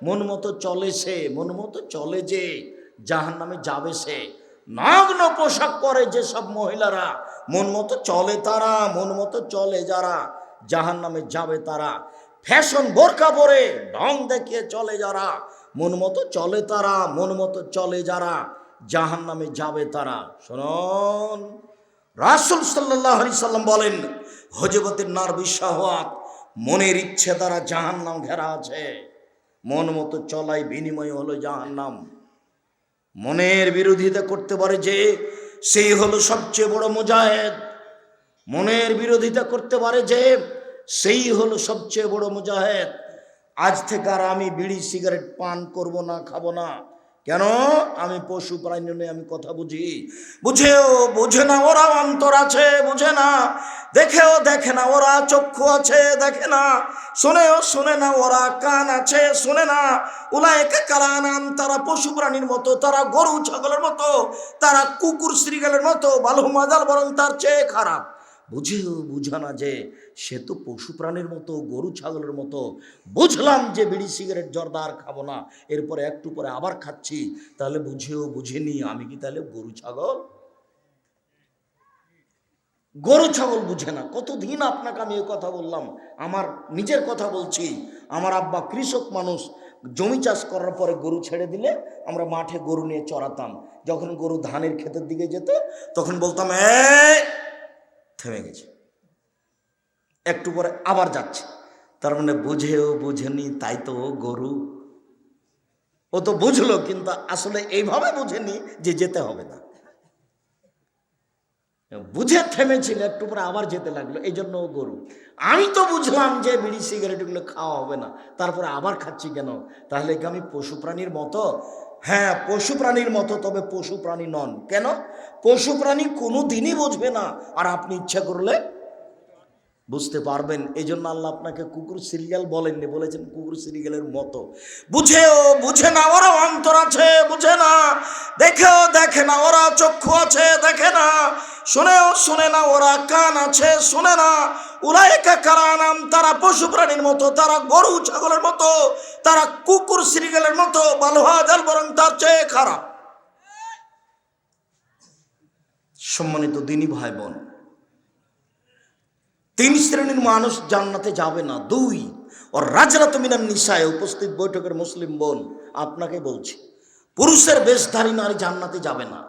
মন মতো চলে সে, মন মতো চলে যে জাহান্নামে যাবে সে। নগ্ন পোশাক পরে যেসব মহিলারা, মন মতো চলে তারা, মন মতো চলে যারা জাহান্নামে যাবে তারা। ফ্যাশন বোরকা পরে ঢং দেখিয়ে চলে যারা, মন মতো চলে তারা, মন মতো চলে যারা জাহান্নামে যাবে তারা। শুনুন, রাসূল সাল্লাল্লাহু আলাইহি সাল্লাম বলেন, হজবতের নার বিশাহওয়াত, মনের ইচ্ছে দ্বারা জাহান্নাম ঘেরা আছে। মন মতো চলাই বিনিময় হলো জাহান্নাম। মনের বিরোধিতা করতে পারে যে, সেই হলো সবচেয়ে বড় মুজাহিদ। মনের বিরোধিতা করতে পারে যে, সেই হলো সবচেয়ে বড় মুজাহিদ। আজ থেকে আর আমি বিড়ি সিগারেট পান করব না, খাবো না। কেন? আমি পশু প্রাণী নই, আমি কথা বুঝি। বুঝেও বুঝে না ওরা, অন্তর আছে বুঝে না। দেখেও দেখে না ওরা, চক্ষু আছে দেখে না। শোনেও শোনে না ওরা, কান আছে শোনে না। উলায়েকা কাল আনাম, তারা পশু প্রাণীর মতো, তারা গরু ছাগলের মতো, তারা কুকুর শ্রীগালের মতো, বালহুম আযাল, বরং তার চেয়ে খারাপ। বুঝেও বুঝা না যে সে তো পশু প্রাণীর মতো, গরু ছাগলের মতো। বুঝলাম যে বিড়ি সিগারেট জর্দা আর খাবো না, এরপরে একটু পরে আবার খাচ্ছি, তাহলে বুঝেও বুঝেনি আমি কি তাহলে গরু ছাগল? গরু ছাগল বুঝে না। কতদিন আপনাকে আমি এই কথা বললাম, আমার নিজের কথা বলছি। আমার আব্বা কৃষক মানুষ, জমি চাষ করার পরে গরু ছেড়ে দিলে আমরা মাঠে গরু নিয়ে চড়াতাম। যখন গরু ধানের ক্ষেতের দিকে যেত, তখন বলতাম, থেমে গেছে, একটু পরে আবার যাচ্ছে। তার মানে বুঝেও বুঝেনি, তাই তো গরু। ও তো বুঝলো, কিন্তু আসলে এইভাবে বুঝেনি যে যেতে হবে না। বুঝে থেমেছিল, একটু পরে আবার যেতে লাগলো, এই জন্য ও গরু। আমি তো বুঝলাম যে বিড়ি সিগারেট এগুলো খাওয়া হবে না, তারপরে আবার খাচ্ছি কেন? তাহলে কি আমি পশু প্রাণীর মতো? হ্যাঁ, পশু প্রাণীর মতো, তবে পশু প্রাণী নন। কেন? পশু প্রাণী কোনো দিনই বুঝবে না, আর আপনি ইচ্ছা করলে বুঝতে পারবেন। এই জন্য আল্লাহ আপনাকে কুকুর সিরিয়াল বলেননি, বলেছেন কুকুর সিরিয়ালের মতো। বুঝেও বুঝে না, ওরা অন্তর আছে বুঝে না, দেখেও দেখে না, ওরা চক্ষু আছে দেখে না, শুনেও শুনে না, ওরা কান আছে শুনে না। উলাইকা কারানাম, তারা পশু প্রাণীর মতো, তারা গরু ছাগলের মতো, তারা কুকুর সিরিয়ালের মতো, বালহাজাল, বরং তার চেয়ে খারাপ। সম্মানিত দিনী ভাই বোন, 3 শ্রেণীর মানুষ জান্নাতে যাবে না। 2, ওর রাজরাত মিনান নিসায়, উপস্থিত বৈঠকের মুসলিম বোন আপনাকে বলছি, পুরুষের বেশধারী নারী জান্নাতে যাবে না।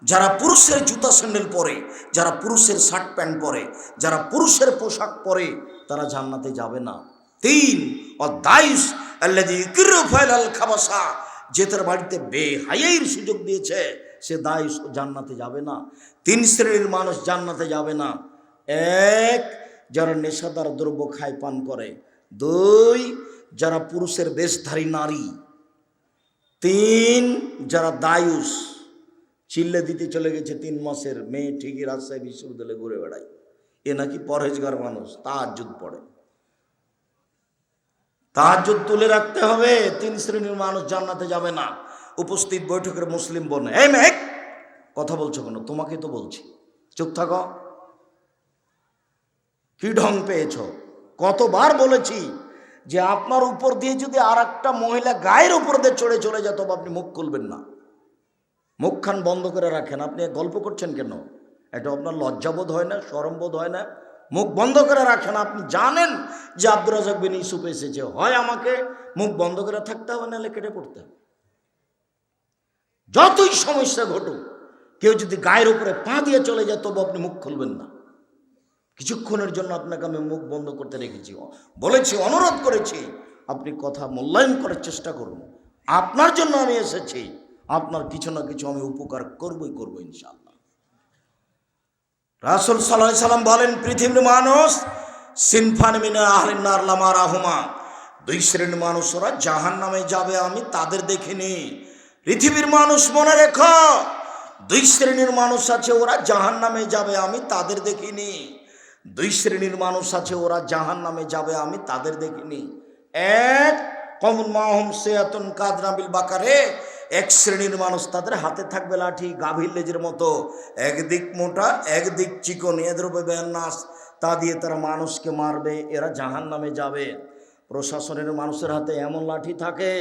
যারা পুরুষের জুতা স্যান্ডেল পরে, যারা পুরুষের শার্ট প্যান্ট পরে, যারা পুরুষের পোশাক পরে, তারা জান্নাতে যাবে না। 3, ওর দায়ুস আল্লাযী ইউকিরু ফাইলাল খাবাসা, যে তার বাড়িতে বেহায়াইর সুযোগ দিয়েছে, সে দায়ুস জান্নাতে যাবে না। 3 শ্রেণীর মানুষ জান্নাতে যাবে না। 1, যারা নেশাদার দ্রব্য খায় পান করে। 2, যারা পুরুষের বেশধারী নারী। 3, যারা দায়ুস, চিল্লে দিতে চলে গেছে 3 মাসের মেয়ে, ঠিকই রাজশাহী বিশ্ববিদ্যালয়ে ঘুরে বেড়ায়, এ নাকি পরহেজগার মানুষ, তাহাজ্জুদ পড়ে। তাহাজ্জুদ তুলে রাখতে হবে। 3 শ্রেণীর মানুষ জান্নাতে যাবে না। উপস্থিত বৈঠকের মুসলিম বোন, এই মেঘ কথা বলছো কেন? তোমাকে তো বলছি, চুপ থাকো। কি ঢং পেয়েছ? কতবার বলেছি যে আপনার উপর দিয়ে যদি আর একটা মহিলা গায়ের উপর দিয়ে চড়ে চলে যেত, আপনি মুখ খুলবেন না, মুখখান বন্ধ করে রাখেন। আপনি গল্প করছেন কেন? এটা আপনার লজ্জাবোধ হয় না, শরমবোধ হয় না? মুখ বন্ধ করে রাখেন। আপনি জানেন যে আব্দুর রাজাক বিন ইউসুফ এসেছে, হয় আমাকে মুখ বন্ধ করে থাকতে হবে, নাহলে কেটে পড়তে হবে। যতই সমস্যা ঘটুক, কেউ যদি গায়ের উপরে পা দিয়ে চলে যায়, তবু আপনি মুখ খুলবেন না। কিছুক্ষণের জন্য আপনাকে আমি মুখ বন্ধ করতে রেখেছি, বলেছি, অনুরোধ করেছি, আপনি কথা মূল্যায়ন করার চেষ্টা করুন। আপনার জন্য আমি এসেছি, আপনার কিছু না কিছু আমি উপকার করবই করব ইনশাআল্লাহ। রাসূল সাল্লাল্লাহু আলাইহি সাল্লাম বলেন, পৃথিবীর মানুষ সিনফান মিন আহলিন নার লা মারাহুমা, 2 শ্রেণীর মানুষ, ওরা জাহান্নামে যাবে, আমি তাদের দেখিনি। পৃথিবীর মানুষ মনে রেখো, 2 শ্রেণীর মানুষ আছে, ওরা জাহান্নামে যাবে, আমি তাদের দেখিনি। 2 শ্রেণীর মানুষ আছে, ওরা জাহান্নামে যাবে, আমি তাদের দেখিনি। 1, কওমুন মাহুম সিয়াতুন কাদরাবিল বাকারে, 1 শ্রেণীর মানুষ, তাদের হাতে থাকবে লাঠি গাভীর লেজের মতো, একদিক মোটা একদিক চিকন, এদ্রবে নাস, তা দিয়ে তারা মানুষকে মারবে, এরা জাহান্নামে যাবে। প্রশাসনের মানুষের হাতে এমন লাঠি থাকে,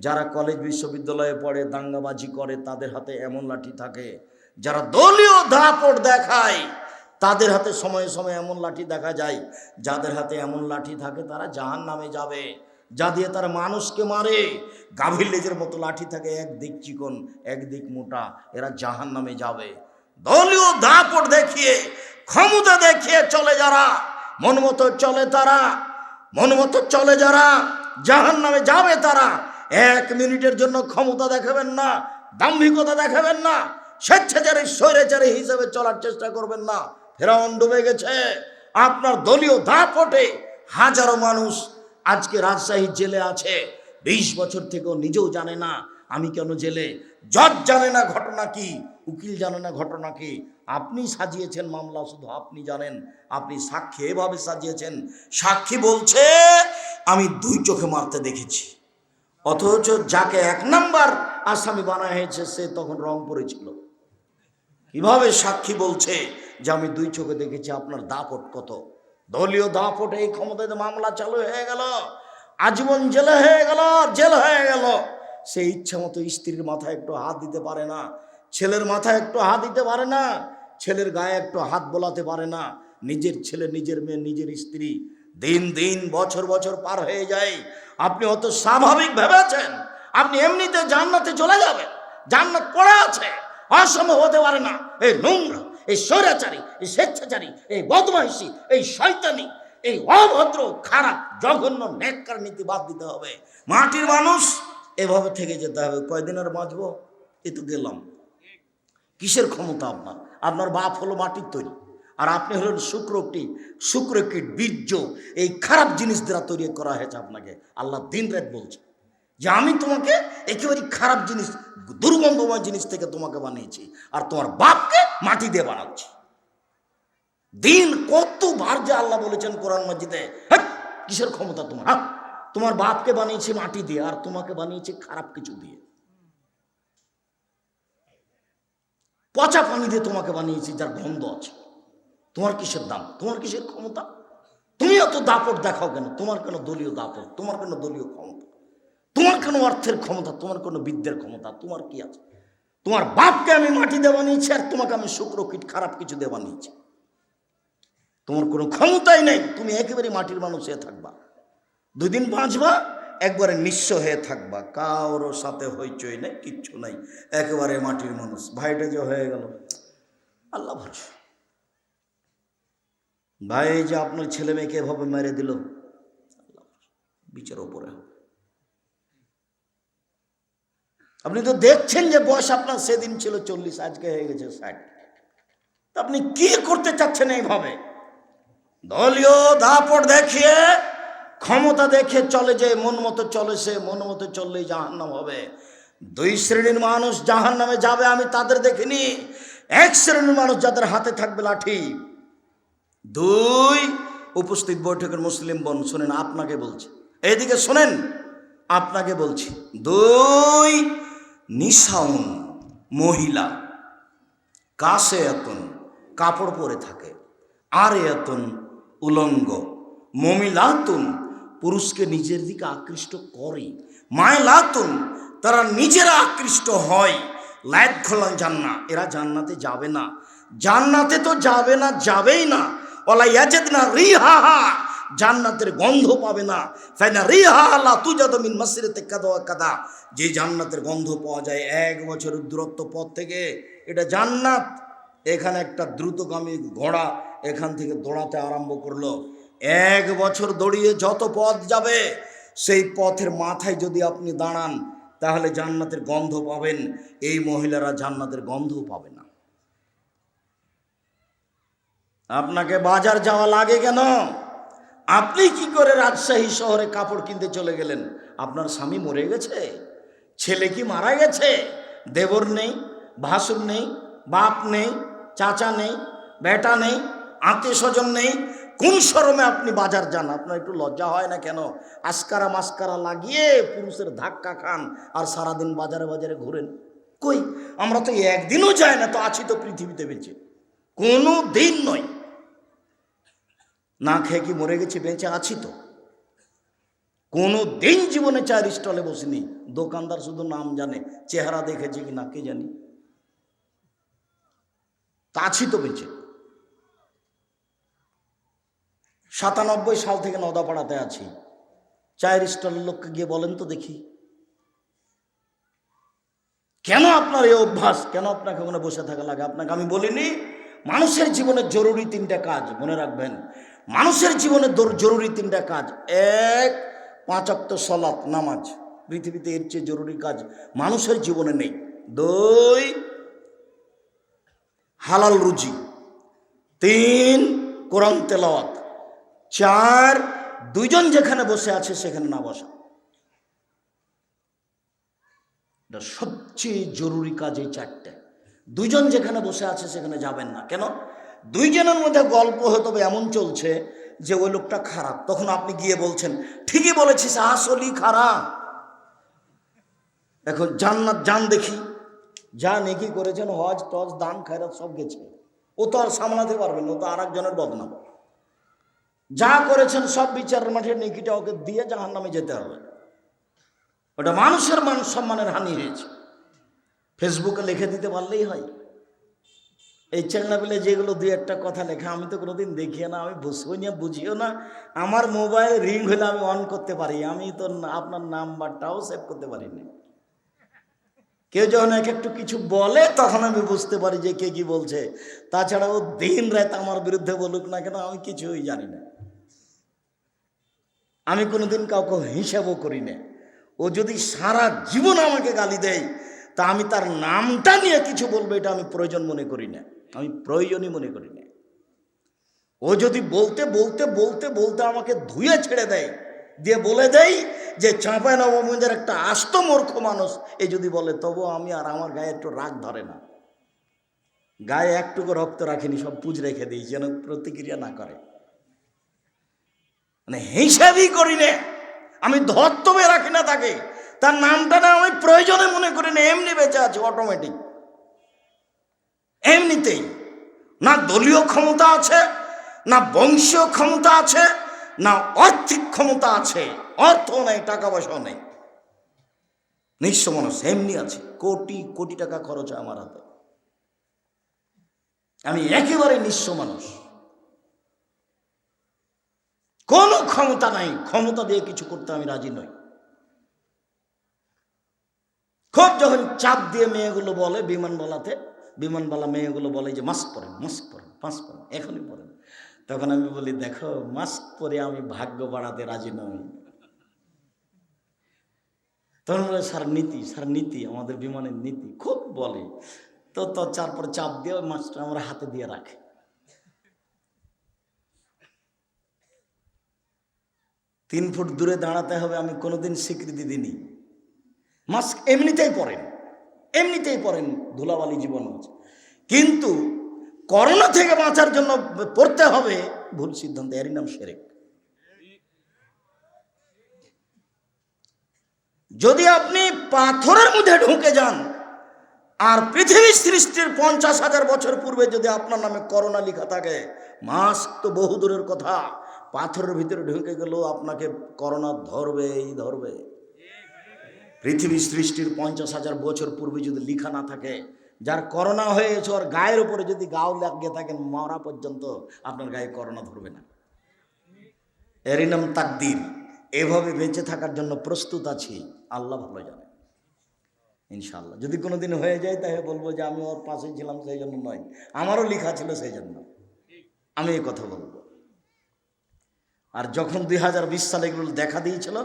যারা কলেজ বিশ্ববিদ্যালয়ে পড়ে দাঙ্গাবাজি করে, তাদের হাতে এমন লাঠি থাকে। যারা দলীয় দাপট দেখায়, তাদের হাতে সময়ে সময়ে এমন লাঠি দেখা যায়। যাদের হাতে এমন লাঠি থাকে, তারা জাহান্নামে যাবে। যা দিয়ে তারা মানুষকে মারে, গাভীর লেজের মতো লাঠি থাকে, একদিক চিকন একদিক মোটা, এরা জাহান্নামে যাবে। দলীয় দাপট দেখিয়ে, ক্ষমতা দেখিয়ে চলে যারা, মন মতো চলে তারা, মন মতো চলে যারা, জাহান্নামে যাবে তারা। 1 মিনিটের জন্য ক্ষমতা দেখাবেন না, দাম্ভিকতা দেখাবেন না, স্বেচ্ছাচারী স্বৈরাচারী হিসেবে চলার চেষ্টা করবেন না। ফেরাউন ডুবে গেছে আপনার দলীয় দাপটে। হাজারো মানুষ আজকে রাজশাহী জেলে আছে, 20 বছর থেকেও নিজেও জানে না আমি কেন জেলে। জজ জানে না ঘটনা কি, উকিল জানে না ঘটনা কি। আপনি সাজিয়েছেন মামলা, শুধু আপনি জানেন। আপনি সাক্ষী এভাবে সাজিয়েছেন, সাক্ষী বলছে আমি 2 চোখে মারতে দেখেছি, অথচ যাকে 1 নাম্বার আসামি বানানো হয়েছে সে তখন রংপুরে ছিল। কিভাবে সাক্ষী বলছে যে আমি 2 চোখে দেখেছি? আপনার দাপট কত! দলীয় দাপটে এই ক্ষমতায় মামলা চালু হয়ে গেল, আজীবন জেলে হয়ে গেল, জেল হয়ে গেল। সে ইচ্ছা মতো স্ত্রীর মাথায় একটু হাত দিতে পারে না, ছেলের মাথায় একটু হাত দিতে পারে না, ছেলের গায়ে একটু হাত বোলাতে পারে না। নিজের ছেলে, নিজের মেয়ে, নিজের স্ত্রী, দিন দিন বছর বছর পার হয়ে যায়। আপনি অত স্বাভাবিক ভেবেছেন আপনি এমনিতে জান্নাতে চলে যাবেন? জান্নাত পড়ে আছে, অসম্ভব হতে পারে না। এই নোংরা, এই স্বৈরাচারী, এই স্বেচ্ছাচারী, এই বদমাইশি, এই শয়তানি, এই অভদ্র, খারাপ, জঘন্য, নেককার নীতি বাদ দিতে হবে। মাটির মানুষ এভাবে থেকে যেতে হবে। কয়দিন আর বাঁচবো? এই তো গেলাম। কিসের ক্ষমতা আপনার? আপনার বাপ হলো মাটির তৈরি, আর আপনি হলেন শুক্রকীট, বীর্য, এই খারাপ জিনিস দ্বারা তৈরি করা হয়েছে আপনাকে। আল্লাহ দিন রাত বলছে যে আমি তোমাকে একেবারে খারাপ জিনিস, দুর্গন্ধময় জিনিস থেকে তোমাকে বানিয়েছি, আর তোমার বাপকে মাটি দিয়ে বানাচ্ছি। দিন কতবার যে আল্লাহ বলেছেন কোরআন মাজিদে, কিসের ক্ষমতা তোমার? তোমার বাপকে বানিয়েছে মাটি দিয়ে, আর তোমাকে বানিয়েছে খারাপ কিছু দিয়ে, পচা পানি দিয়ে তোমাকে বানিয়েছি যার গন্ধ আছে। তোমার কিসের দাম? তোমার কিসের ক্ষমতা? তুমি এত দাপট দেখাও কেন? তোমার কেন দলীয় দাপট? তোমার কেন দলীয় ক্ষমতা? তোমার কেন অর্থের ক্ষমতা? তোমার কেন বিদ্যের ক্ষমতা? তোমার কি আছে? তোমার বাপকে আমি মাটি দিয়ে বানিয়েছি, আর তোমাকে আমি শুক্র কীট খারাপ কিছু দিয়ে বানিয়েছি। তোমার কোনো ক্ষমতাই নেই। তুমি একেবারে মাটির মানুষ হয়ে থাকবা, 2 দিন বাঁচবা, একবারে নিঃস্ব হয়ে থাকবা, কারোর সাথে হইচই নেই, কিচ্ছু নাই, একেবারে মাটির মানুষ। ভাইটা যে হয়ে গেল, আল্লাহ ভরসা। ভাই যে আপনার ছেলে মেয়েকে এভাবে মেরে দিল, বিচার ওপরে হবে। আপনি তো দেখছেন যে বয়স আপনার সেদিন ছিল 40, আজকে হয়ে গেছে 60। আপনি কি করতে চাচ্ছেন এইভাবে? দলীয় দাপট দেখিয়ে, ক্ষমতা দেখে চলে, যে মন মতো চলে, সে মন মতো চললেই জাহান্নাম হবে। 2 শ্রেণীর মানুষ জাহান্নামে যাবে, আমি তাদের দেখিনি। 1 শ্রেণীর মানুষ যাদের হাতে থাকবে লাঠি। 2, উপস্থিত বৈঠকের মুসলিম বোন শোনেন, আপনাকে বলছি, এইদিকে শোনেন, আপনাকে বলছি। 2, নিসাউন, মহিলা, কাশে এতন, কাপড় পরে থাকে, আর এতন, উলঙ্গ, মমিলাতুন, পুরুষকে নিজের দিকে আকৃষ্ট করে, মায়লাতুন, তারা নিজেরা আকৃষ্ট হয়, লাইট খোলান জান্না, এরা জান্নাতে যাবে না। জান্নাতে তো যাবে না, যাবেই না। ওলা ইয়াজিদনা রিহাহা, জান্নাতের গন্ধ পাবে না। ফাইনা রিহা লা তুজাদু মিন মাসরিতি কাদা ওয়া কাদা, যে জান্নাতের গন্ধ পাওয়া যায় 1 বছরের দূরত্ব পথ থেকে, এটা জান্নাত। এখানে একটা দ্রুতগামী ঘোড়া এখান থেকে দৌড়াতে আরম্ভ করলো, 1 বছর দৌড়িয়ে যত পথ যাবে, সেই পথের মাথায় যদি আপনি দাঁড়ান, তাহলে জান্নাতের গন্ধ পাবেন। এই মহিলারা জান্নাতের গন্ধ পাবে না। আপনাকে বাজার যাওয়া লাগে কেন? আপনি কি করে রাজশাহী শহরে কাপড় কিনতে চলে গেলেন? আপনার স্বামী মরে গেছে, ছেলে কি মারা গেছে, দেবর নেই, ভাসুর নেই, বাপ নেই, চাচা নেই, বেটা নেই, আত্মীয় স্বজন নেই, কোন শরমে আপনি বাজার যান? আপনার একটু লজ্জা হয় না কেন? আস্কারা মাস্কারা লাগিয়ে পুরুষের ধাক্কা খান, আর সারাদিন বাজারে বাজারে ঘুরেন। কই, আমরা তো একদিনও যাই না, তো আছি তো পৃথিবীতে বেঁচে, কোনো দিন নয়। না খেয়ে কি মরে গেছি? বেঁচে আছি তো। কোনো দিন জীবনে 4 স্টলে বসিনি, দোকানদার শুধু নাম জানে, চেহারা দেখেছে কি না কে জানি, তা আছি তো বেঁচে। 97 সাল থেকে নদাপাড়াতে আছি। 4 স্টলের লোককে গিয়ে বলেন তো দেখি, কেন আপনার এই অভ্যাস? কেন আপনাকে ওখানে বসে থাকা লাগে? আপনাকে আমি বলিনি? মানুষের জীবনে জরুরি 3টা কাজ মনে রাখবেন। মানুষের জীবনে জরুরি 3টা কাজ। 1, 5 ওয়াক্ত সালাত, নামাজ। পৃথিবীতে এর চেয়ে জরুরি কাজ মানুষের জীবনে নেই। 2, হালাল রুজি। 3, কোরআন তেলাওয়াত। 4, 2 জন যেখানে বসে আছে সেখানে না বসা। এটা সবচেয়ে জরুরি কাজ, এই 4টে। 2 জন যেখানে বসে আছে সেখানে যাবেন না। কেন? 2 জনের মধ্যে গল্প হয়তো এমন চলছে যে ওই লোকটা খারাপ, তখন আপনি গিয়ে বলছেন ঠিকই বলেছিস, আসলেই খারাপ। এখন জান্নাত যান দেখি, যা নেকি করেছেন, হজ টজ দান খায়রাত সব গেছে, ও তো আর সামলাতে পারবেন, ও তো আর একজনের বদনাম। যা করেছেন সব বিচারের মাঠে নেকিটা ওকে দিয়ে জাহান্নামে যেতে হবে। ওটা মানুষের মান সম্মানের হানি হয়েছে। ফেসবুকে লিখে দিতে পারলেই হয়। এই চ্যানেলে যেগুলো 2-1টা কথা লেখা, আমি তো কোনোদিন দেখিও না, আমি বুঝবো না, বুঝিও না। আমার মোবাইল রিং হলে আমি অন করতে পারি, আমি তো আপনার নাম্বারটাও সেভ করতে পারি না। কেউ যখন একটু কিছু বলে তখন আমি বুঝতে পারি যে কে কি বলছে। তাছাড়া ও দিন রাত আমার বিরুদ্ধে বলুক না কেন, আমি কিছুই জানি না। আমি কোনোদিন কাউকে হিসাবও করি না। ও যদি সারা জীবন আমাকে গালি দেয়, তা আমি তার নামটা নিয়ে কিছু বলবো, এটা আমি প্রয়োজন মনে করি না, আমি প্রয়োজনই মনে করি না। ও যদি বলতে বলতে বলতে বলতে আমাকে ধুয়ে ছেড়ে দেয়, দিয়ে বলে দেয় যে চাঁপাইনবাবগঞ্জের একটা আস্ত মূর্খ মানুষ, এই যদি বলে, তবু আমি আর আমার গায়ে একটু রাগ ধরে না। গায়ে একটুকু রক্ত রাখিনি, সব পুজ রেখে দিই যেন প্রতিক্রিয়া না করে। মানে হিসাবই করি না, আমি ধর্তব্যে রাখি না তাকে, তার নামটা না আমি প্রয়োজনে মনে করি না, এমনি বেঁচে আছে অটোমেটিক, এমনিতেই। না দলীয় ক্ষমতা আছে, না বংশীয় ক্ষমতা আছে, না আর্থিক ক্ষমতা আছে, অর্থ নেই, টাকা পয়সাও নেই, নিঃস্ব মানুষ এমনি আছে। কোটি কোটি টাকা খরচ হয় আমার হাতে, আমি একেবারে নিঃস্ব মানুষ, কোনো ক্ষমতা নাই, ক্ষমতা দিয়ে কিছু করতে আমি রাজি নই। খুব যখন চাপ দিয়ে মেয়েগুলো বলে বিমানবালা মেয়েগুলো বলে যে মাস্ক পরেন, মাস্ক পরেন, মাস্ক পরেন, এখনই পরেন, তখন আমি বলি দেখো মাস্ক পরে আমি ভাগ্য বাড়াতে রাজি নই। তখন বলে স্যার নীতি, স্যার নীতি, আমাদের বিমানের নীতি, খুব বলে। তো তারপরে চাপ দিয়ে ওই মাস্কটা আমার হাতে দিয়ে রাখে। 3 ফুট দূরে দাঁড়াতে হবে, আমি কোনোদিন স্বীকৃতি দিইনি। মাস্ক এমনিতেই পরেন, ধুলাবালি জীবন আছে, কিন্তু করোনা থেকে বাঁচার জন্য পড়তে হবে, ভুল সিদ্ধান্ত, এরই নাম শিরক। যদি আপনি পাথরের মধ্যে ঢুকে যান, আর পৃথিবীর সৃষ্টির 50,000 বছর পূর্বে যদি আপনার নামে করোনা লেখা থাকে, মাস্ক তো বহু দূরের কথা, পাথরের ভিতরে ঢুকে গেলেও আপনাকে করোনা ধরবে। পৃথিবীর সৃষ্টির 50,000 বছর পূর্বে যদি লেখা না থাকে, যার করোনা হয়েছে ওর গায়ের উপরে যদি গাও লাগিয়ে থাকেন, মরা পর্যন্ত আপনার গায়ে করোনা ধরবে না। এরই নাম তাকদীর। এভাবে বেঁচে থাকার জন্য প্রস্তুত আছি, আল্লাহ ভালো জানে। ইনশাআল্লাহ যদি কোনোদিন হয়ে যায় তাহলে বলবো যে আমি ওর পাশে ছিলাম সেই জন্য নয়, আমারও লেখা ছিল সেই জন্য আমি এই কথা বলবো। আর যখন 2020 সালে এগুলো দেখা দিয়েছিল,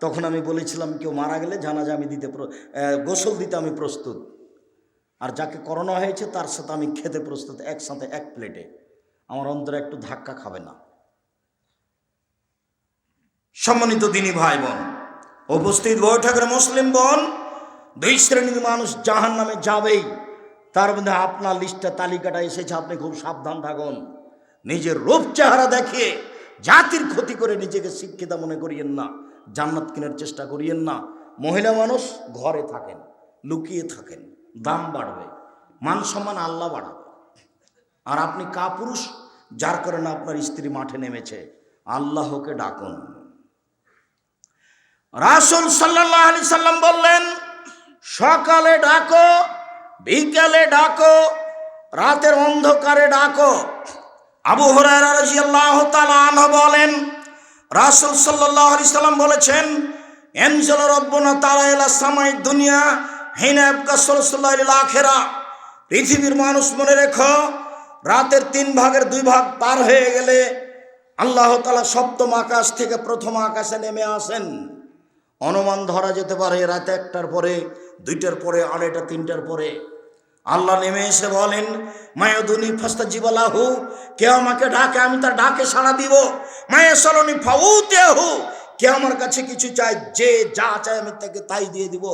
তখন আমি বলেছিলাম কেউ মারা গেলে জানাজা আমি গোসল দিতে আমি প্রস্তুত, আর যাকে করোনা হয়েছে তার সাথে আমি খেতে প্রস্তুত, একসাথে এক প্লেটে, আমার অন্তরে একটু ধাক্কা খাবে না। সম্মানিত দিনী ভাই বোন, উপস্থিত বৈঠকের মুসলিম বোন, 2 শ্রেণীর মানুষ জাহান্নামে যাবেই, তার মধ্যে আপনার লিস্টে তালিকাটা এসেছে, আপনি খুব সাবধান থাকুন। নিজের রূপ চেহারা দেখিয়ে জাতির ক্ষতি করে নিজেকে শিক্ষিতা মনে করিয়েন না, জান্নাত কেনার চেষ্টা করিয়েন না। মহিলা মানুষ ঘরে থাকেন, লুকিয়ে থাকেন, দাম বাড়বে, মান সম্মান আল্লাহ বাড়াবে। আর আপনি কাপুরুষ, যার কারণে আপনার স্ত্রী মাঠে নেমেছে, আল্লাহকে ডাকুন। রাসূল সাল্লাল্লাহু আলাইহি সাল্লাম বললেন, সকালে ডাকো, বিকালে ডাকো, রাতের অন্ধকারে ডাকো। আবু হুরায়রা রাদিয়াল্লাহু তাআলা আনহু বলেন, রাসূল সাল্লাল্লাহু আলাইহি সাল্লাম বলেছেন, ইয়ানজিলু রাব্বুনা তাআলা ইলা সামাই দুনিয়া হিনা ইয়াবকা সুলসুল্লাহ ইল আখিরা। পৃথিবীর মানুষ মনে রেখো, রাতের 3 ভাগের 2 ভাগ পার হয়ে গেলে আল্লাহ তাআলা সপ্তম আকাশ থেকে প্রথম আকাশে নেমে আসেন। অনুমান ধরা যেতে পারে রাত 1টার পরে, 2টার পরে, 2:30, 3টার পরে আল্লাহ নেমে এসে বলেন, মায়াদুনি ফাস্তাজিবালাহু, কে আমাকে ডাকে আমি তার ডাকে সাড়া দিব। মায়াসালুনি ফাউতিহু, কে আমার কাছে কিছু চায়, যে যা চায় আমি তাকে তাই দিয়ে দিব।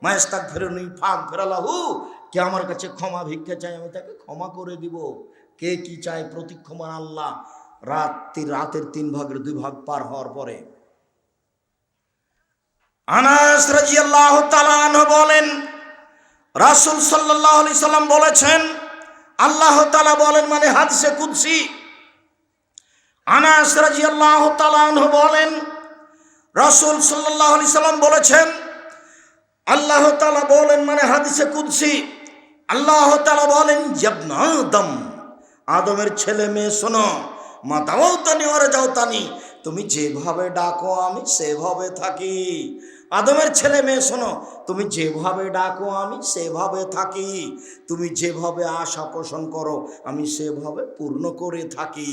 মায়াস্তাগফিরুনি ফাগফিরালাহু, কে আমার কাছে ক্ষমা ভিক্ষা চায় আমি তাকে ক্ষমা করে দিব। কে কি চায় প্রতিক্ষমান আল্লাহ। রাতের 3 ভাগের 2 ভাগ পার হওয়ার পরে আনাস রাদিয়াল্লাহু তাআলা আনহু বলেন, রাসূল সাল্লাল্লাহু আলাইহি সাল্লাম বলেছেন, আল্লাহ তাআলা বলেন, মানে হাদিসে কুদসি, আনাস রাদিয়াল্লাহু তাআলা আনহু বলেন, রাসূল সাল্লাল্লাহু আলাইহি সাল্লাম বলেছেন, আল্লাহ তাআলা বলেন, মানে হাদিসে কুদসি, আল্লাহ তাআলা বলেন, ইবনা আদম, আদমের ছেলে মেয়ে শোনো, মা দাওতানি ওয়া রাজাউতানি, তুমি যেভাবে ডাকো আমি সেভাবে থাকি। আদমের ছেলে মেয়ে শোনো, তুমি যেভাবে ডাকো আমি সেভাবে থাকি। তুমি যেভাবে আশা পোষণ করো আমি সেভাবে পূর্ণ করে থাকি।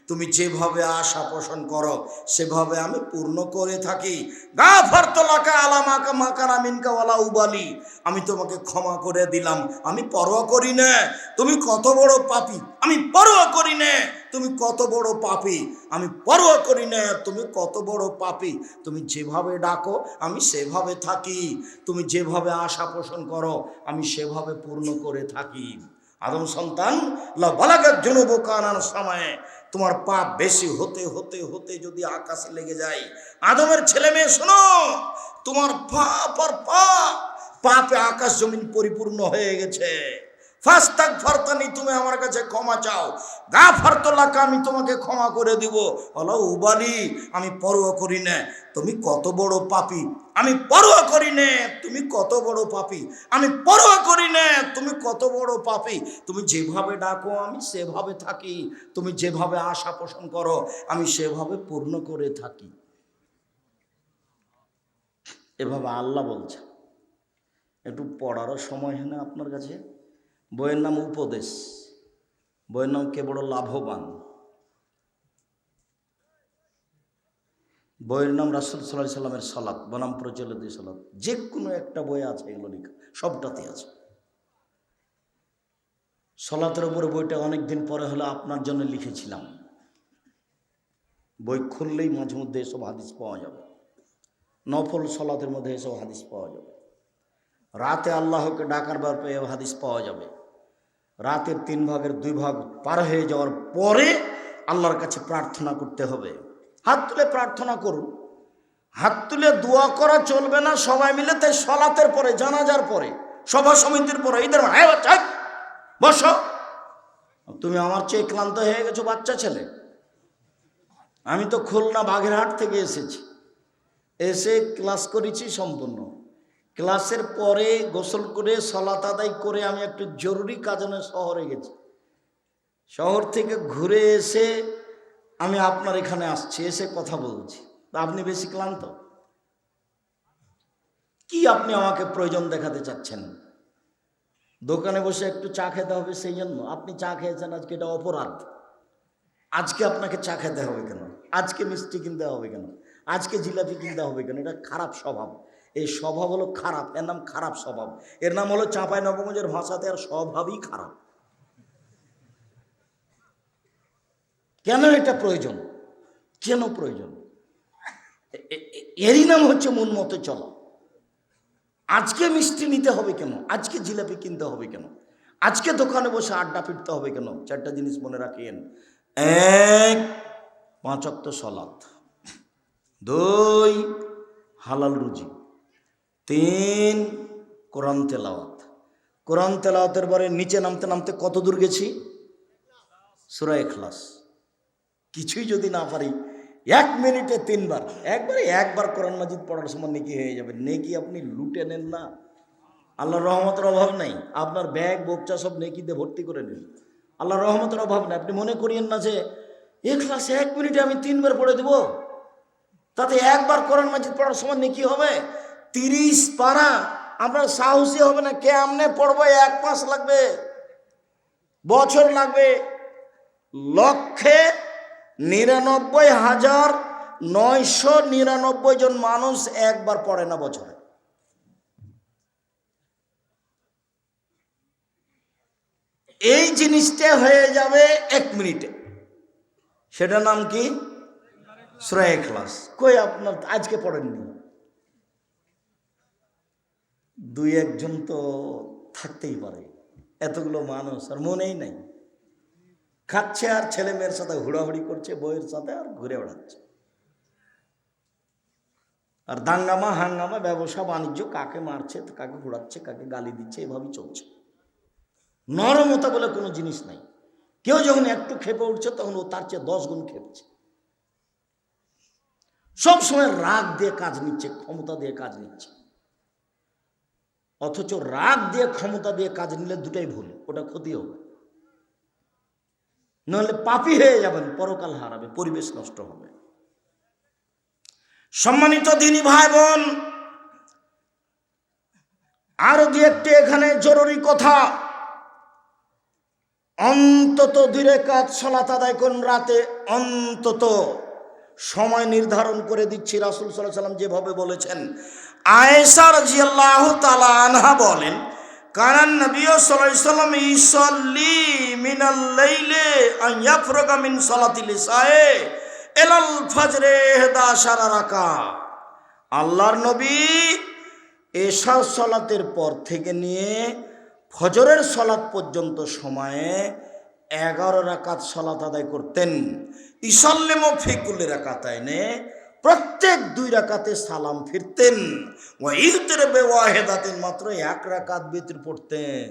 তুমি যেভাবে আশা পোষণ করো সেভাবে আমি পূর্ণ করে থাকি। গাফারতু লাকা আলা মাকানা মিনকা ওয়ালা উবালি, আমি তোমাকে ক্ষমা করে দিলাম, আমি পরোয়া করি না তুমি কত বড় পাপী, আমি পরোয়া করি না তুমি কত বড় পাপী, আমি পরোয়া করি না তুমি কত বড় পাপী। তুমি যেভাবে ডাকো আমি সেভাবে থাকি, তুমি যেভাবে আশা পোষণ করো আমি সেভাবে পূর্ণ করে থাকি। আদম সন্তান লা বালাগাত যুনুবুকানার সময়ে তোমার পাপ বেশি হতে হতে হতে যদি আকাশে লেগে যায়, আদমের ছেলে মেয়ে শোনো, তোমার পাপ আর পাপে আকাশ জমিন পরিপূর্ণ হয়ে গেছে। ফাস্তাগফারতানি, তুমি আমার কাছে ক্ষমা চাও, গাফারতু লাকা, আমি তোমাকে ক্ষমা করে দিব। হলো উবালি, আমি পরোয়া করি না তুমি কত বড় পাপী, আমি পরোয়া করি না তুমি কত বড় পাপী, আমি পরোয়া করি না তুমি কত বড় পাপী। তুমি যেভাবে ডাকো আমি সেভাবে থাকি, তুমি যেভাবে আশা পোষণ করো আমি সেভাবে পূর্ণ করে থাকি। এভাবে আল্লাহ বলছে। একটু পড়ারও সময় হয় না আপনার কাছে। বইয়ের নাম উপদেশ, বইয়ের নাম কে বড় লাভবান, বইয়ের নাম রাসূল সাল্লাল্লাহু আলাইহি সাল্লামের সালাত বনাম প্রচলিত সালাত। যে কোনো একটা বই আছে, এগুলো লেখা সবটাতে আছে। সালাতের উপরে বইটা অনেক দিন পরে হলে আপনার জন্য লিখেছিলাম। বই খুললেই মাঝে মধ্যে এসব হাদিস পাওয়া যাবে, নফল সালাতের মধ্যে এসব হাদিস পাওয়া যাবে, রাতে আল্লাহকে ডাকার ব্যাপারে হাদিস পাওয়া যাবে, রাতের 3 ভাগের 2 ভাগ পার হয়ে যাওয়ার পরে আল্লাহর কাছে প্রার্থনা করতে হবে। হাত তুলে প্রার্থনা করুন, হাত তুলে দোয়া করা চলবে না সবাই মিলে। তাই সালাতের পরে, জানাজার পরে, সভা সমিতির পরে, ঈদের বাচ্চা বসো, তুমি আমার চেয়ে ক্লান্ত হয়ে গেছো বাচ্চা ছেলে। আমি তো খুলনা বাগেরহাট থেকে এসেছি, এসে ক্লাস করেছি সম্পূর্ণ। ক্লাসের পরে গোসল করে সালাত আদায় করে আমি একটু জরুরি কাজে শহরে গেছি। শহর থেকে ঘুরে এসে আমি আপনার এখানে আসছি, এসে কথা বলছি। তা আপনি বেশি ক্লান্ত কি? আপনি আমাকে প্রয়োজন দেখাতে চাচ্ছেন? দোকানে বসে একটু চা খেতে হবে সেই জন্য আপনি চা খেয়েছেন, আজকে এটা অপরাধ। আজকে আপনাকে চা খেতে হবে কেন? আজকে মিষ্টি কিনতে হবে কেন? আজকে জিলাপি কিনতে হবে কেন? এটা খারাপ স্বভাব। এই স্বভাব হলো খারাপ, এর নাম খারাপ স্বভাব। এর নাম হলো চাঁপাইনবাবগঞ্জের ভাষাতে আর স্বভাবই খারাপ। কেন এটা প্রয়োজন? কেন প্রয়োজন? এরই নাম হচ্ছে মন মতো চলা। আজকে মিষ্টি নিতে হবে কেন? আজকে জিলাপি কিনতে হবে কেন? আজকে দোকানে বসে আড্ডা ফিরতে হবে কেন? 4টা জিনিস মনে রাখেন। 1, 5 ওয়াক্ত সালাত, 2 হালাল রুজি, 3 কোরআন তেলাওয়াত। কোরআন তেলাওয়াতের পরে নিচে নামতে নামতে কত দূর গেছি? সূরা ইখলাস। কিছুই যদি না পারি 1 মিনিটে 3 বার, একবার কোরআন মাজিদ পড়ার সময় নেকি হয়ে যাবে। নেকি আপনি লুটে নেন না, আল্লাহর রহমতের অভাব নাই। আপনার ব্যাগ বোকচা সব নেকিতে ভর্তি করে নেন, আল্লাহর রহমতের অভাব নাই। আপনি মনে করিয়েন না যে ইখলাস 1 মিনিটে আমি 3 বার পড়ে দেব, তাতে একবার কোরআন মাজিদ পড়ার সময় নেকি হবে 30 পারা। আপনার সাহসী হবে না। কেমনে পড়বো? 1 মাস লাগবে, বছর লাগবে। 1,99,999 জন মানুষ একবার পড়ে না বছরে। এই জিনিসটা হয়ে যাবে 1 মিনিটে। সেটার নাম কি? সূরা ইখলাস। কই আপনার আজকে পড়েননি? 2-1 জন তো থাকতেই পারে, এতগুলো মানুষ আর মনেই নাই। খাচ্ছে আর ছেলে মেয়ের সাথে হুড়াহুড়ি করছে, বইয়ের সাথে আর ঘুরে বেড়াচ্ছে। আর দাঙ্গামা হাঙ্গামা, ব্যবসা বাণিজ্য, কাকে মারছে, কাকে ঘোরাচ্ছে, কাকে গালি দিচ্ছে, এভাবেই চলছে। নরমতা বলে কোনো জিনিস নাই। কেউ যখন একটু খেপে উঠছে তখন ও তার চেয়ে 10 গুণ খেপছে। সবসময় রাগ দিয়ে কাজ নিচ্ছে, ক্ষমতা দিয়ে কাজ নিচ্ছে। অথচ রাগ দিয়ে ক্ষমতা দিয়ে কাজ নিলে দুটাই ভুল, ওটা ক্ষতি হবে। নাহলে পাপী হয়ে যাবেন, পরকাল হারাবে, পরিবেশ নষ্ট হবে। সম্মানিত দিনী ভাই বোন, আরো দু একটি এখানে জরুরি কথা। অন্তত 2 রাকাত সালাত আদায় করুন রাতে, অন্তত সময় নির্ধারণ করে দিচ্ছি। রাসূল সাল্লাল্লাহু আলাইহি ওয়াসাল্লাম যেভাবে বলেছেন। আয়েশা রাদিয়াল্লাহু তাআলা আনহা বলেন, কানান নবী সাল্লাল্লাহু আলাইহি ওয়াসাল্লাম ইসাল্লি মিনাল লাইলি আন ইয়াফরুগা মিন সালাতিল ইশায়ে ইলাল ফজরে 11 রাকাত। আল্লাহর নবী এশা সালাতের পর থেকে নিয়ে ফজরের সলাত পর্যন্ত সময়ে 11 রাকাত সলাত আদায় করতেন। ইসাল্লিমু ফি কুল্লি রাকাতাইনে, প্রত্যেক 2 রাকাতে সালাম ফিরতেন। ওয়া ইউতির বিওয়াহিদাতিন, মাত্র 1 রাকাত বিতর পড়তেন।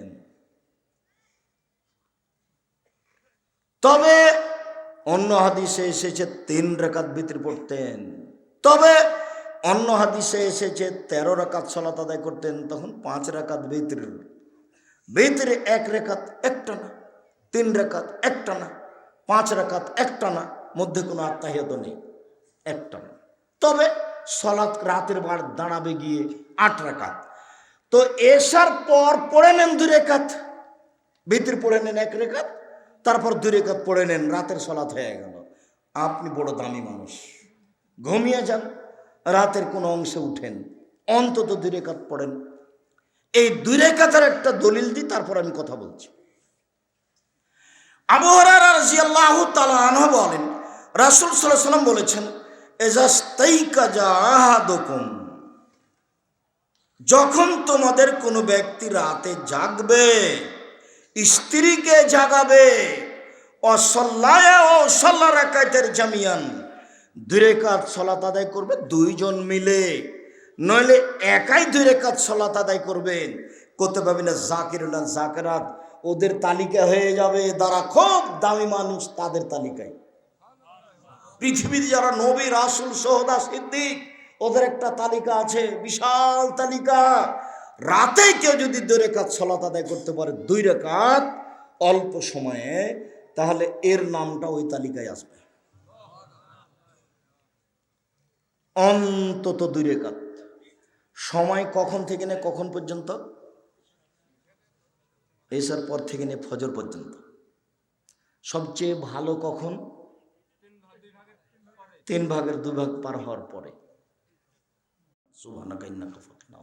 তবে অন্য হাদিসে এসেছে 3 রাকাত বিতর পড়তেন। তবে অন্য হাদিসে এসেছে 13 রাকাত সালাত আদায় করতেন, তখন 5 রাকাত বিতর। বিতরে 1 রাকাত একটানা, 3 রাকাত একটানা, 5 রাকাত একটানা, মধ্যে কোনো আত্তাহিয়াত নেই, একটানা। তবে সালাত রাতের বার দাঁড়াবে গিয়ে 8 রাকাত। তো এশার পর পড়ে নেন 2 রাকাত, বিতর পড়ে নেন 1 রাকাত, তারপর 2 রাকাত পড়ে নেন, রাতের সালাত হয়ে গেল। আপনি বড় দামি মানুষ, ঘুমিয়ে যান, রাতের কোনো অংশে উঠেন, অন্তত 2 রাকাত পড়েন। এই 2 রাকাতের একটা দলিল দিই, তারপর আমি কথা বলছি। আবু হুরায়রা রাদিয়াল্লাহু তাআলা আনহু বলেন, রাসূল সাল্লাল্লাহু আলাইহি ওয়াসাল্লাম বলেছেন, ইজাস্তাইকাজা আহাদুকুম, যখন তোমাদের কোনো ব্যক্তি রাতে জাগবে, স্ত্রীকে জাগাবে, অসাল্লায়া ও সাল্লা রাকাতের জামিয়ান, 2 রাকাত সালাত আদায় করবে 2 জন মিলে, নইলে একাই 2 রাকাত সালাত আদায় করবেন। করতে পারবেন না জাকিরুল্লাহ জাকিরাত, ওদের তালিকা হয়ে যাবে, যারা খুব দামি মানুষ তাদের তালিকায়। পৃথিবীতে যারা নবী রাসূল সোহদা সিদ্দিক, ওদের একটা তালিকা আছে, বিশাল তালিকা। রাতে কেউ যদি 2 রাকাত সালাত আদায় করতে পারে, 2 রাকাত অল্প সময়ে, তাহলে এর নামটা ওই তালিকায় আসবে। অন্তত 2 রাকাত। সময় কখন থেকে নিয়ে কখন পর্যন্ত? এশার পর থেকে নিয়ে ফজর পর্যন্ত। সবচেয়ে ভালো কখন? 3 ভাগের 2 ভাগ পার হওয়ার পরে। সুবহানাকা ইন্নাকা ফাতনা।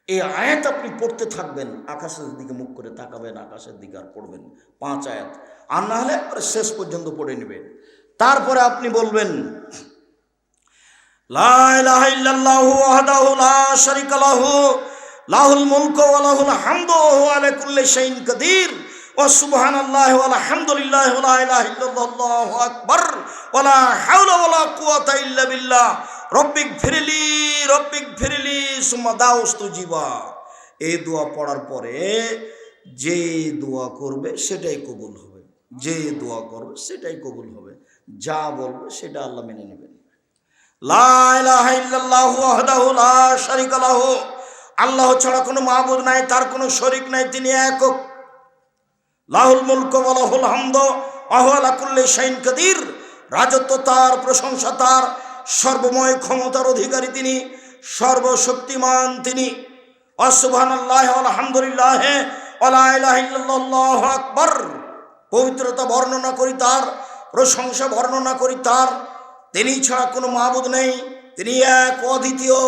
এই আয়াত আপনি পড়তে থাকবেন, আকাশের দিকে মুখ করে তাকাবেন, আকাশের দিকে আর পড়বেন 5 আয়াত, আর না হলে শেষ পর্যন্ত পড়ে নেবেন। তারপরে আপনি বলবেন, লা ইলাহা ইল্লাল্লাহু ওয়াহদাহু লা শারীকা লাহু, লাহুল মুলকু ওয়া লাহুল হামদু ওয়া হুয়া আলা কুল্লি শাইইন কাদির, ওয়া সুবহানাল্লাহি ওয়া আলহামদুলিল্লাহি ওয়া লা ইলাহা ইল্লাল্লাহু আল্লাহু আকবার, ওয়া লা হাওলা ওয়া লা কুওয়াতা ইল্লা বিল্লাহ, রব্বিক ফিরলি সুম্মা দাউস্তুজিবা। এই দোয়া পড়ার পরে যে দোয়া করবে সেটাই কবুল হবে, যে দোয়া করবে সেটাই কবুল হবে, যা বলবে সেটা আল্লাহ মেনে নেবেন। লা ইলাহা ইল্লাল্লাহু ওয়াহদাহু লা শারীকা লাহু, আল্লাহ ছাড়া কোনো মাবুদ নাই, তার কোনো শরীক নাই, তিনি একক। লাহুল মুলকু ওয়া লাহুল হামদু ওয়া হুয়া আলা কুল্লি শাইইন কাদির, রাজত্ব তার, প্রশংসা তার, সর্বময় ক্ষমতার অধিকারী তিনি, সর্বশক্তিমান তিনি। সুবহানাল্লাহি ওয়া আলহামদুলিল্লাহি ওয়া লা ইলাহা ইল্লাল্লাহু আল্লাহু আকবার, পবিত্রতা বর্ণনা করি তার, প্রশংসা বর্ণনা করি তার, তিনি ছাড়া কোনো মাবুদ নেই, তিনি এক অদ্বিতীয়।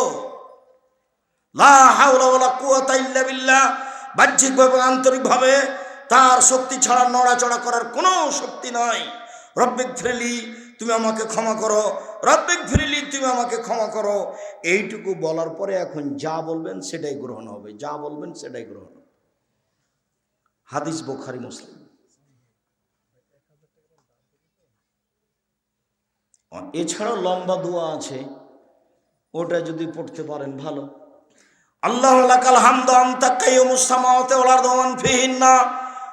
লা হাওলা ওয়া লা কুওয়াতা ইল্লা বিল্লাহ, বাহ্যিকভাবে আন্তরিকভাবে তার শক্তি ছাড়া নড়াচড়া করার কোনো শক্তি নাই। রব্বিক ফিরলি, তুমি আমাকে ক্ষমা করো, রব্বিক ফিরলি, তুমি আমাকে ক্ষমা করো। এইটুকু বলার পরে এখন যা বলবেন সেটাই গ্রহণ হবে, যা বলবেন সেটাই গ্রহণ হবে। হাদিস বুখারী মুসলিম। এছাড়াও লম্বা দোয়া আছে, ওটা যদি পড়তে পারেন ভালো। আল্লাহু লাকাল হামদু আনতা কাইয়ুমুস সামাওয়াতি ওয়াল আরদি ওয়া মান ফিহিন্না,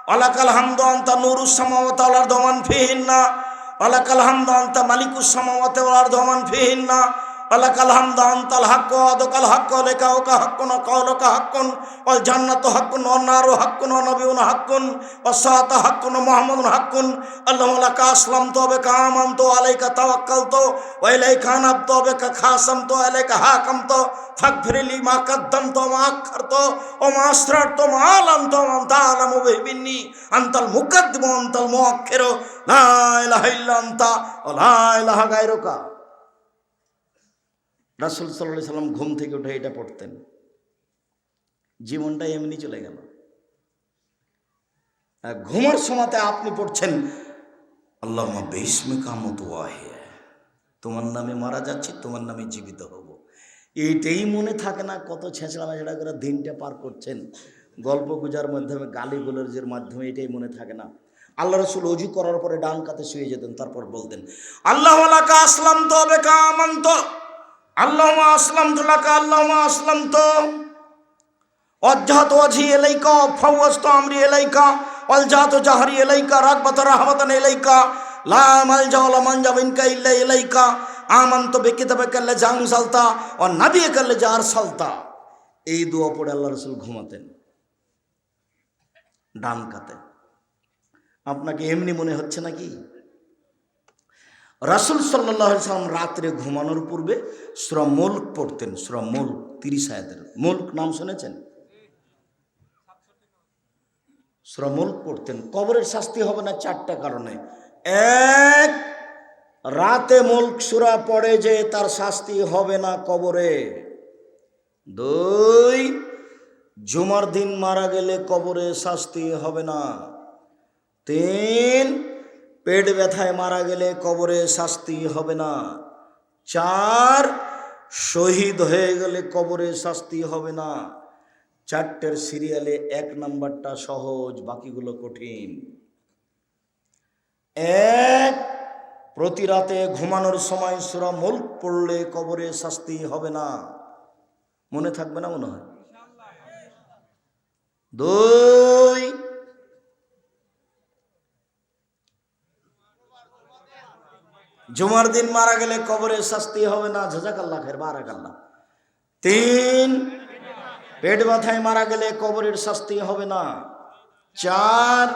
ওয়া লাকাল হামদু আনতা নূরুস সামাওয়াতি ওয়াল আরদি ওয়া মান ফিহিন্না, ওয়া লাকাল হামদু আনতা মালিকুস সামাওয়াতি ওয়াল আরদি ওয়া মান ফিহিন্না, ওয়া লাকাল হামদু আনতাল হাক্কু ওয়া আদকাল হাক্কু লিকাউকা হাক্কুন ওয়া কাওলুকা হাক্কুন, ওয়াল জান্নাতু হাক্কুন ওয়ান নারু হাক্কুন ওয়া নাবিয়ুনা হাক্কুন ওয়াস সাআতু হাক্কুন ওয়া মুহাম্মাদুন হাক্কুন। আল্লাহুম্মা লাকা আসলামতু ওয়া বিকা আমানতু ওয়া আলাইকা তাওয়াক্কালতু ওয়া ইলাইকা আনাবতু ওয়া বিকা খাসামতু ওয়া ইলাইকা হাকামতু ফাগফিরলি মা কাদ্দামতু ওয়া মা আখখারতু ওয়া মা আসরারতু ওয়া মা আ'লানতু ওয়া আনতা আ'লামু বিহি মিন্নি, আনতাল মুকাদ্দিমু ওয়া আনতাল মুআক্খিরু, লা ইলাহা ইল্লা আনতা ওয়া লা ইলাহা গায়রুকা। রাসূল সাল্লাল্লাহু আলাইহি সাল্লাম ঘুম থেকে উঠে এটা পড়তেন, জীবনটা এমনি চলে গেল। ঘুমার সময়তে আপনি পড়ছেন আল্লাহুম্মা বিসমিকা আমুতু ওয়া আহইয়া, তোমার নামে মারা যাচ্ছি, তোমার নামে জীবিত হব। এইটাই মনে থাকে না, কত ছেঁচড়া মেচড়া করে দিনটা পার করছেন। গল্প গুজার মাধ্যমে, গালি গোলজের মাধ্যমে এটাই মনে থাকে না। আল্লাহ রসুল অজু করার পরে ডান কাতে শুয়ে যেতেন, তারপর বলতেন আল্লাহু লাকা আসলামতু ওয়া বিকা আমানতু, আল্লাহুম্মা আসলামতু লাকা, আল্লাহুম্মা আসলামতু ওয়াজহাতু ওয়াজহি ইলাইকা ওয়া ফাওয়াজতু আমরি ইলাইকা ওয়ালজাতু জাহরি ইলাইকা রাগবাতান রাহবাতান ইলাইকা লা মালজা ওয়া লা মানজা মিনকা ইল্লা ইলাইকা আমানতু বিকিতাবিকা আল্লাযী আনজালতা ওয়া নাবিয়্যিকা আল্লাযী আরসালতা। এই দোয়া পড়ে আল্লাহ রসুল ঘুমাতেন ডান কাতে। আপনাকে এমনি মনে হচ্ছে নাকি? রাসূল সাল্লাল্লাহু আলাইহি সাল্লাম রাত্রে ঘুমানোর পূর্বে সূরা মুলক পড়তেন। সূরা মুলক 30 আয়াতের। মুলক নাম শুনেছেন? সূরা মুলক পড়তেন। কবরের শাস্তি হবে না 4টা কারণে। এক, রাতে মুলক সূরা পড়ে যে তার শাস্তি হবে না কবরে। 2, জুমার দিন মারা গেলে কবরে শাস্তি হবে না। 3, পেট ব্যথায় মারা গেলে কবরে শাস্তি হবে না। 4, শহীদ হয়ে গেলে কবরে শাস্তি হবে না। 4টের সিরিয়ালে 1 নাম্বারটা সহজ, বাকিগুলো কঠিন। 1, প্রতি রাতে ঘুমানোর সময় সূরা মুলক পড়লে কবরে শাস্তি হবে না। মনে থাকবে না মনে হয়? 2, জুমার দিন মারা গেলে কবরে শাস্তি হবে না। জাযাকাল্লাহ খাইর, বারাকাল্লাহ। 3, পেট ব্যথায় মারা গেলে কবরের শাস্তি হবে না। 4,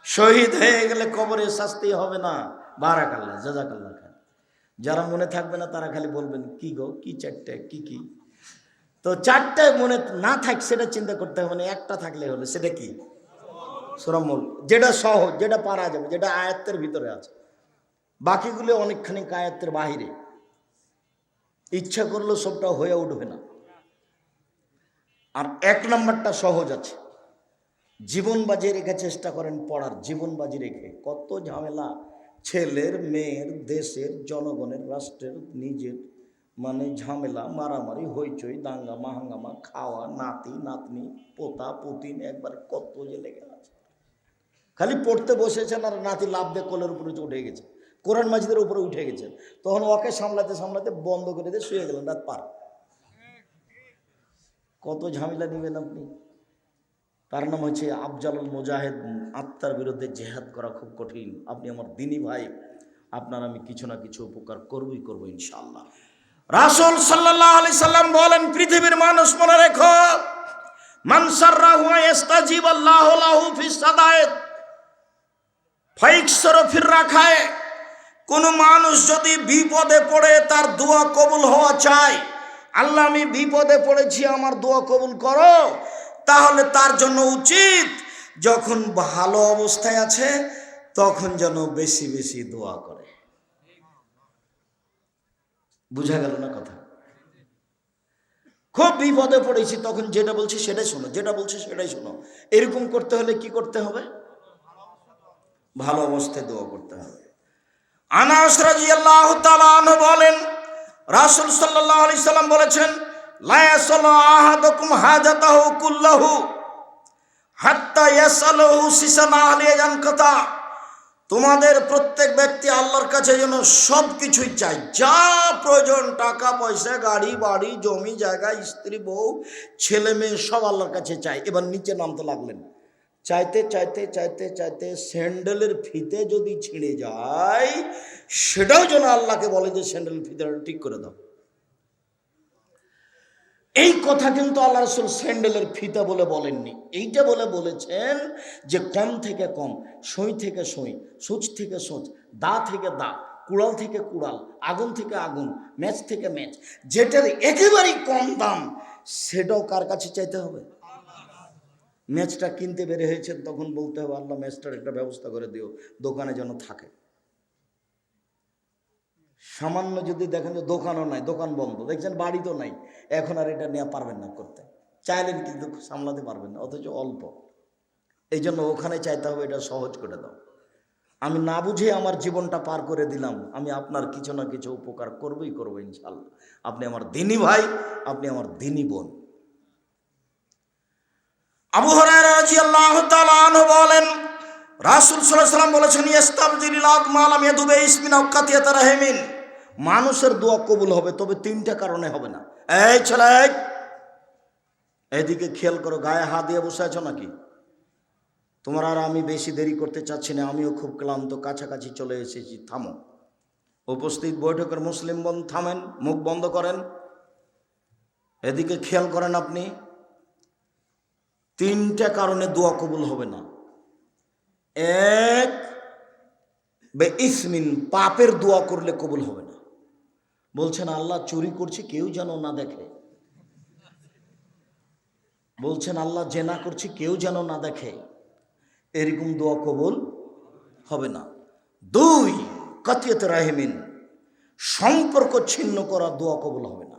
শহীদ হয়ে গেলে কবরের শাস্তি হবে না। বারাকাল্লাহ, জাযাকাল্লাহ খাইর। যারা মনে থাকবে না তারা খালি বলবেন কি গো, কি 4টে, কি? তো 4টে মনে না থাক সেটা চিন্তা করতে হবে না, একটা থাকলে হলো। সেটা কি? সূরা মুলক, যেটা সহজ, যেটা পারা যাবে, যেটা আয়াতের ভিতরে আছে। বাকিগুলো অনেকখানি আয়াতের বাহিরে, ইচ্ছা করলেও সবটা হয়ে উঠবে না। আর 1 নাম্বারটা সহজ আছে। জীবন বাজি রেখে চেষ্টা করেন পড়ার, জীবন বাজি রেখে। কত ঝামেলা ছেলের, মেয়ের, দেশের, জনগণের, রাষ্ট্রের, নিজের, মানে ঝামেলা, মারামারি, হইচই, দাঙ্গা মাহাঙ্গামা, খাওয়া, নাতি নাতনি, পোতা পুতিন, একবার কত যে লেগে আছে। খালি পড়তে বসেছেন আর নাতি লাভ দিয়ে কোলের উপরে উঠে গেছে, কোরআন মাজিদের উপরে উঠে গেছে, তখন ওকে সামলাতে সামলাতে বন্ধ করে দিয়ে শুয়ে গেলেন রাত পার। কত ঝামেলা নেবেন আপনি? তার নাম হচ্ছে আফজালুল মুজাহিদ। আত্মার বিরুদ্ধে জেহাদ করা খুব কঠিন। আপনি আমার দিনী ভাই, আপনার আমি কিছু না কিছু উপকার করবই করবো ইনশাআল্লাহ। রাসূল সাল্লাল্লাহু আলাইহি সাল্লাম বলেন, পৃথিবীর মানুষ মনে রেখো, মান সাররাহু ইস্তাজিবাল্লাহু লাহু ফিস সাদায়েত ফাইকসরু ফির রাখায়। কোন মানুষ যদি বিপদে পড়ে তার দোয়া কবুল হওয়া চায়, আল্লাহ আমি বিপদে পড়েছি আমার দোয়া কবুল করো, তাহলে তার জন্য উচিত যখন ভালো অবস্থায় আছে তখন যেন বেশি বেশি দোয়া করে। বুঝা গেল না কথা? খুব বিপদে পড়েছি তখন যেটা বলছি সেটাই শোনো, যেটা বলছি সেটাই শোনো। এরকম করতে হলে কি করতে হবে? ভালো অবস্থায় দোয়া করতে হবে। আনাস রাদিয়াল্লাহু তাআলা আনহু বলেন, রাসূল সাল্লাল্লাহু আলাইহি সাল্লাম বলেছেন, লা ইয়াসালু আহাদুকুম হাজাতাহু কুল্লাহু হাত্তা ইয়াসালুহু সিসান আহলি জানকাতা। তোমাদের প্রত্যেক ব্যক্তি আল্লাহর কাছে যেন সব কিছুই চায়, যা প্রয়োজন, টাকা পয়সা, গাড়ি বাড়ি, জমি জায়গা, স্ত্রী বউ, ছেলে মেয়ে, সব আল্লাহর কাছে চায়। এবার নিচে নামতে লাগলেন, চাইতে চাইতে চাইতে চাইতে স্যান্ডেলের ফিতে যদি ছিঁড়ে যায় সেটাও যেন আল্লাহকে বলে যে স্যান্ডেলের ফিতেটা ঠিক করে দাও। এই কথা কিন্তু আল্লাহ রাসূল স্যান্ডেলের ফিতা বলে বলেননি, এইটা বলে বলেছেন যে কম থেকে কম, সই থেকে সই, সূচ থেকে সূচ, দা থেকে দা, কুড়াল থেকে কুড়াল, আগুন থেকে আগুন, ম্যাচ থেকে ম্যাচ, যেটার একেবারেই কম দাম সেটাও কার কাছে চাইতে হবে? ম্যাচটা কিনতে বের হয়েছেন তখন বলতে হবে আল্লাহ ম্যাচটার একটা ব্যবস্থা করে দিও, দোকানে যেন থাকে। সামান্য যদি দেখেন যে দোকানও নাই, দোকান বন্ধ, দেখছেন বাড়ি তো নাই, এখন আর এটা নেওয়া পারবেন না করতে, চাইলেন কিন্তু সামলাতে পারবেন না, অথচ অল্প। এই জন্য ওখানে চাইতে হবে এটা সহজ করে দাও। আমি না বুঝে আমার জীবনটা পার করে দিলাম, আমি আপনার কিছু না কিছু উপকার করবই করবো ইনশাআল্লাহ। আপনি আমার দিনী ভাই, আপনি আমার দিনী বোন। আবু হুরায়রা রাদিয়াল্লাহু তাআলা আনহু বলেন, রাসূল সাল্লাল্লাহু আলাইহি ওয়াসাল্লাম বলেছেন, ইস্তাবজিলিল আদমা লাম ইয়াদুবে ইসমিন আও কাতিয়াত রাহিমিন। মানুষের দোয়া কবুল হবে, তবে তিনটা কারণে হবে না। এই ছেলে, এদিকে খেয়াল করো, গায়ে হাত দিয়ে বসে আছো নাকি? তোমার আর আমি বেশি দেরি করতে চাচ্ছি না, আমিও খুব ক্লান্ত, কাছাকাছি চলে এসেছি। থামো, উপস্থিত বৈঠকের মুসলিম বোন থামেন, মুখ বন্ধ করেন, এদিকে খেয়াল করেন। আপনি তিনটা কারণে দোয়া কবুল হবে না। এক, বে ইসমিন, পাপের দোয়া করলে কবুল হবে না। বলছেন আল্লাহ চুরি করছি কেউ যেন না দেখে, বলছেন আল্লাহ জেনা করছি কেউ যেন না দেখে, এরকম দোয়া কবুল হবে না। দুই, কাতিয়াত রাহিমিন, সম্পর্ক ছিন্ন করা দোয়া কবুল হবে না।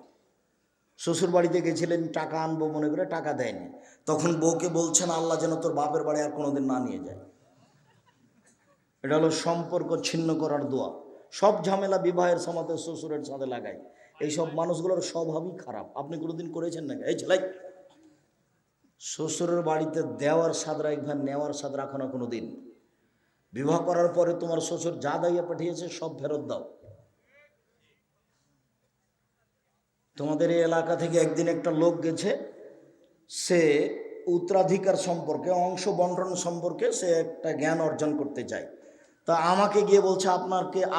শ্বশুর বাড়িতে গেছিলেন, টাকা আনবো মনে করে টাকা দেয়নি, তখন বউকে বলছেন আল্লাহ যেন তোর বাপের বাড়ি আর কোনোদিন না নিয়ে যায়। এটা হলো সম্পর্ক ছিন্ন করার দোয়া। সব ঝামেলা বিবাহের সমাতে শ্বশুরের সাথে লাগায়। এইসব মানুষগুলোর স্বভাবই খারাপ। আপনি কোনোদিন করেছেন নাকি? এই ছেলে, শ্বশুরের বাড়িতে দেওয়ার স্বাদ রাখবেন, নেওয়ার স্বাদ রাখো না কোনো দিন। বিবাহ করার পরে তোমার শ্বশুর যা দাইয়া পাঠিয়েছে সব ফেরত দাও। তোমাদের এই এলাকা থেকে একদিন একটা লোক গেছে, সে উত্তরাধিকার সম্পর্কে, অংশ বন্টন সম্পর্কে সে একটা জ্ঞান অর্জন করতে চায়। তা আমাকে গিয়ে বলছে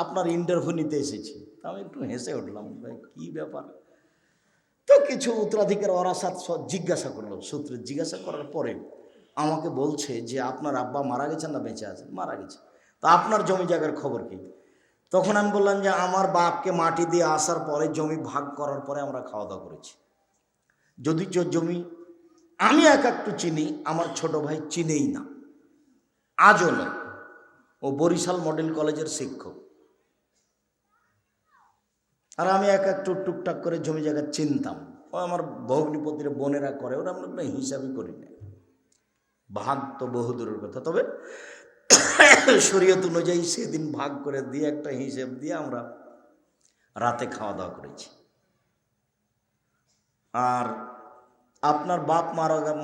আপনার ইন্টারভিউ নিতে এসেছি। তা আমি একটু হেসে উঠলাম, ভাই কী ব্যাপার? তো কিছু উত্তরাধিকার ওরাসাত জিজ্ঞাসা করলো, সূত্রে জিজ্ঞাসা করার পরে আমাকে বলছে যে আপনার আব্বা মারা গেছেন না বেঁচে আছেন? মারা গেছে। তা আপনার জমি জায়গার খবর কি? তখন আমি বললাম যে আমার বাপকে মাটি দিয়ে আসার পরে, জমি ভাগ করার পরে আমরা খাওয়া দাওয়া করেছি। যদি জমি আমি একটু চিনি, আমার ছোট ভাই চিনেই না, আজও নয়। ও বরিশাল মডেল কলেজের শিক্ষক, আর আমি একটু টুকটাক করে জমি জায়গা চিনতাম। ও আমার ভগ্নিপতির বোনেরা করে, ওরা আমরা কোনো হিসাবই করি না। ভাগ তো বহুদূরের কথা, তবে শরীয়ত অনুযায়ী সেদিন ভাগ করে দিয়ে একটা হিসেব দিয়ে আমরা রাতে খাওয়া দাওয়া করেছি। আর আপনার বাপ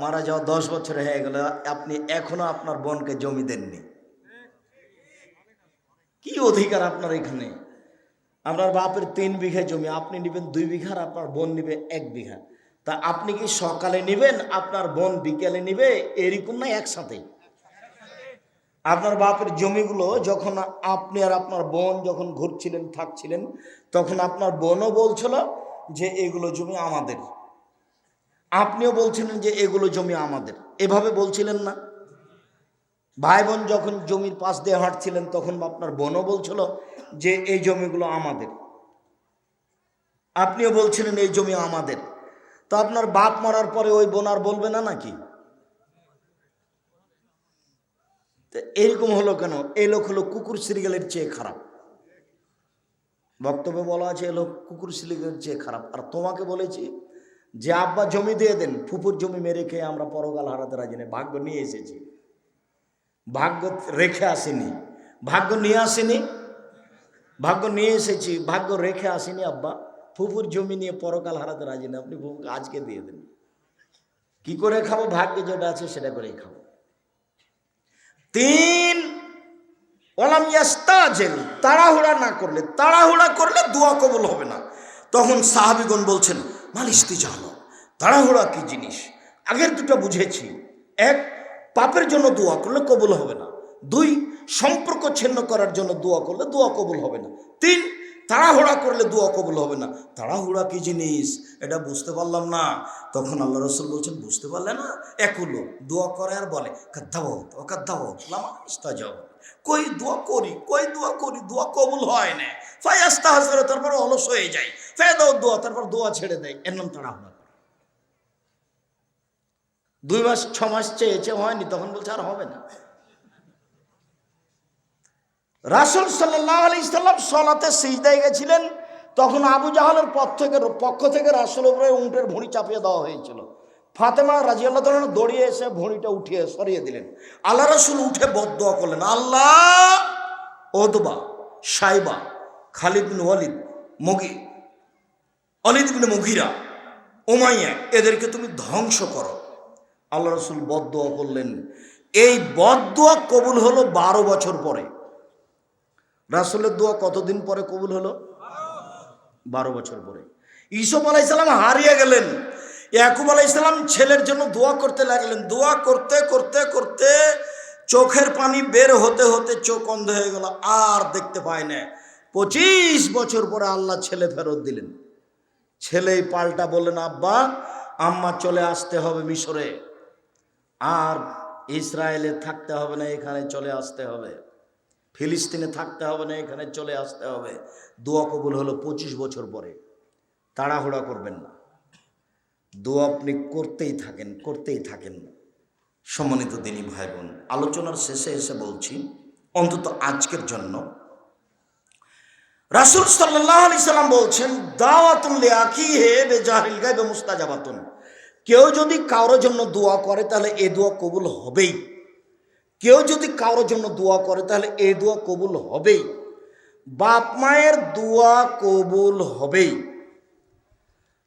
মারা যাওয়া 10 বছর হয়ে গেল, আপনি এখনো আপনার বোনকে জমি দেননি। কি অধিকার আপনার এখানে? আপনার বাপের 3 বিঘা জমি, আপনি নেবেন 2 বিঘা, আপনার বোন নেবে 1 বিঘা। তা আপনি কি সকালে নেবেন, আপনার বোন বিকেলে নেবে, এরকম না একসাথে? আপনার বাপের জমিগুলো যখন আপনি আর আপনার বোন যখন ঘুরছিলেন, থাকছিলেন, তখন আপনার বোনও বলছিল যে এগুলো জমি আমাদের, আপনিও বলছিলেন যে এগুলো জমি আমাদের, এভাবে বলছিলেন না? ভাই বোন যখন জমির পাশ দিয়ে হাঁটছিলেন, তখন আপনার বোনও বলছিল যে এই জমিগুলো আমাদের, আপনিও বলছিলেন এই জমি আমাদের। তো আপনার বাপ মারার পরে ওই বোন আর বলবে না নাকি? এরকম হলো কেন? এই লোক হলো কুকুর শ্রীগালের চেয়ে খারাপ। বক্তব্যে বলা আছে এ লোক কুকুর শ্রীগালের চেয়ে খারাপ। আর তোমাকে বলেছি যে আব্বা জমি দিয়ে দেন, ফুপুর জমি মেরে খেয়ে আমরা পরকাল হারাতে রাজি নেই। ভাগ্য নিয়ে এসেছি, ভাগ্য রেখে আসিনি। ভাগ্য নিয়ে আসিনি, ভাগ্য নিয়ে এসেছি, ভাগ্য রেখে আসিনি। আব্বা ফুপুর জমি নিয়ে পরকাল হারাতে রাজি না, আপনি ফুপুকে আজকে দিয়ে দেন। কি করে খাবো? ভাগ্যে যেটা আছে সেটা করেই খাবো। 3, ওয়ালাম ইয়াস্তাজিল, তাড়াহুড়া না করলে, তাড়াহুড়া করলে দোয়া কবুল হবে না। তখন সাহাবীগণ বলছেন মাল ইস্তিজাল, তাড়াহুড়া কি জিনিস? আগের দুটো বুঝেছি। 1, পাপের জন্য দোয়া করলে কবুল হবে না। 2, সম্পর্ক ছিন্ন করার জন্য দোয়া করলে দোয়া কবুল হবে না। 3, তাড়াহুড়া করলে দোয়া কবুল হবে না। তাড়াহুড়া কি জিনিস এটা বুঝতে পারলাম না। তখন আল্লাহ রাসূল বলছেন বুঝতে পারলে না? একুলো দোয়া করে আর বলে কাদ্দাওয়াত ও কাদ্দাওয়াত লামা ইস্তাজাব, কই দোয়া করি, কই দোয়া করি, দোয়া কবুল হয় না। ফায়াস্তাহসির, তারপর অলস হয়ে যায়। ফায়দাও দোয়া, তারপর দোয়া ছেড়ে দেয়। এর নাম তাড়াহুড়া। 2 মাস 6 মাস চেয়েছে, হয়নি, তখন বলছে আর হবে না। রাসূল সাল্লাল্লাহু আলাইহি সাল্লাম সালাতে সিজদায় গেছিলেন, তখন আবু জাহলের পক্ষ থেকে রাসূলের উপরে উটের ভুঁড়ি চাপিয়ে দেওয়া হয়েছিল। ফাতেমা রাদিয়াল্লাহু তাআলা দৌড়িয়ে এসে ভুঁড়িটা উঠিয়ে সরিয়ে দিলেন। আল্লাহ রাসূল উঠে বদদোয়া করলেন, আল্লাহ ওদবা, সাইবা, খালিদ বিন ওয়ালিদ, ওয়ালিদ বিন মুগীরা, উমাইয়া, এদেরকে তুমি ধ্বংস করো। আল্লাহ রসুল বদদোয়া করলেন। এই বদদোয়া কবুল হলো 12 বছর পরে। রাসূলের দোয়া কতদিন পরে কবুল হলো? 12 বছর পরে। ইউসুফ আলাইহিস সালাম হারিয়ে গেলেন। ইয়াকুব আলাইহিস সালাম ছেলের জন্য দোয়া করতে লাগলেন। দোয়া করতে করতে করতে চোখের পানি বের হতে হতে চোখ অন্ধ হয়ে গেল, আর দেখতে পায় না। 25 বছর পরে আল্লাহ ছেলে ফেরত দিলেন। ছেলেই পাল্টা বললেন, আব্বা আম্মা চলে আসতে হবে মিশরে, আর ইসরায়েলে থাকতে হবে না, এখানে চলে আসতে হবে। ফিলিস্তিনে থাকতে হবে না, এখানে চলে আসতে হবে। দোয়া কবুল হলো 25 বছর পরে। তাড়াহুড়া করবেন না, দোয়া আপনি করতেই থাকেন, করতেই থাকেন। সম্মানিত দিনী ভাই বোন, আলোচনার শেষে এসে বলছি, অন্তত আজকের জন্য রাসূল সাল্লাল্লাহু আলাইহি সাল্লাম বলছেন, দাওয়াতুন লিআখিহি বিজাহিল গায়ব মুস্তাজাবাতুন। কেউ যদি কারোর জন্য দোয়া করে তাহলে এ দোয়া কবুল হবেই। কেউ যদি কারোর জন্য দোয়া করে তাহলে এ দোয়া কবুল হবেই। বাপ মায়ের দোয়া কবুল হবেই,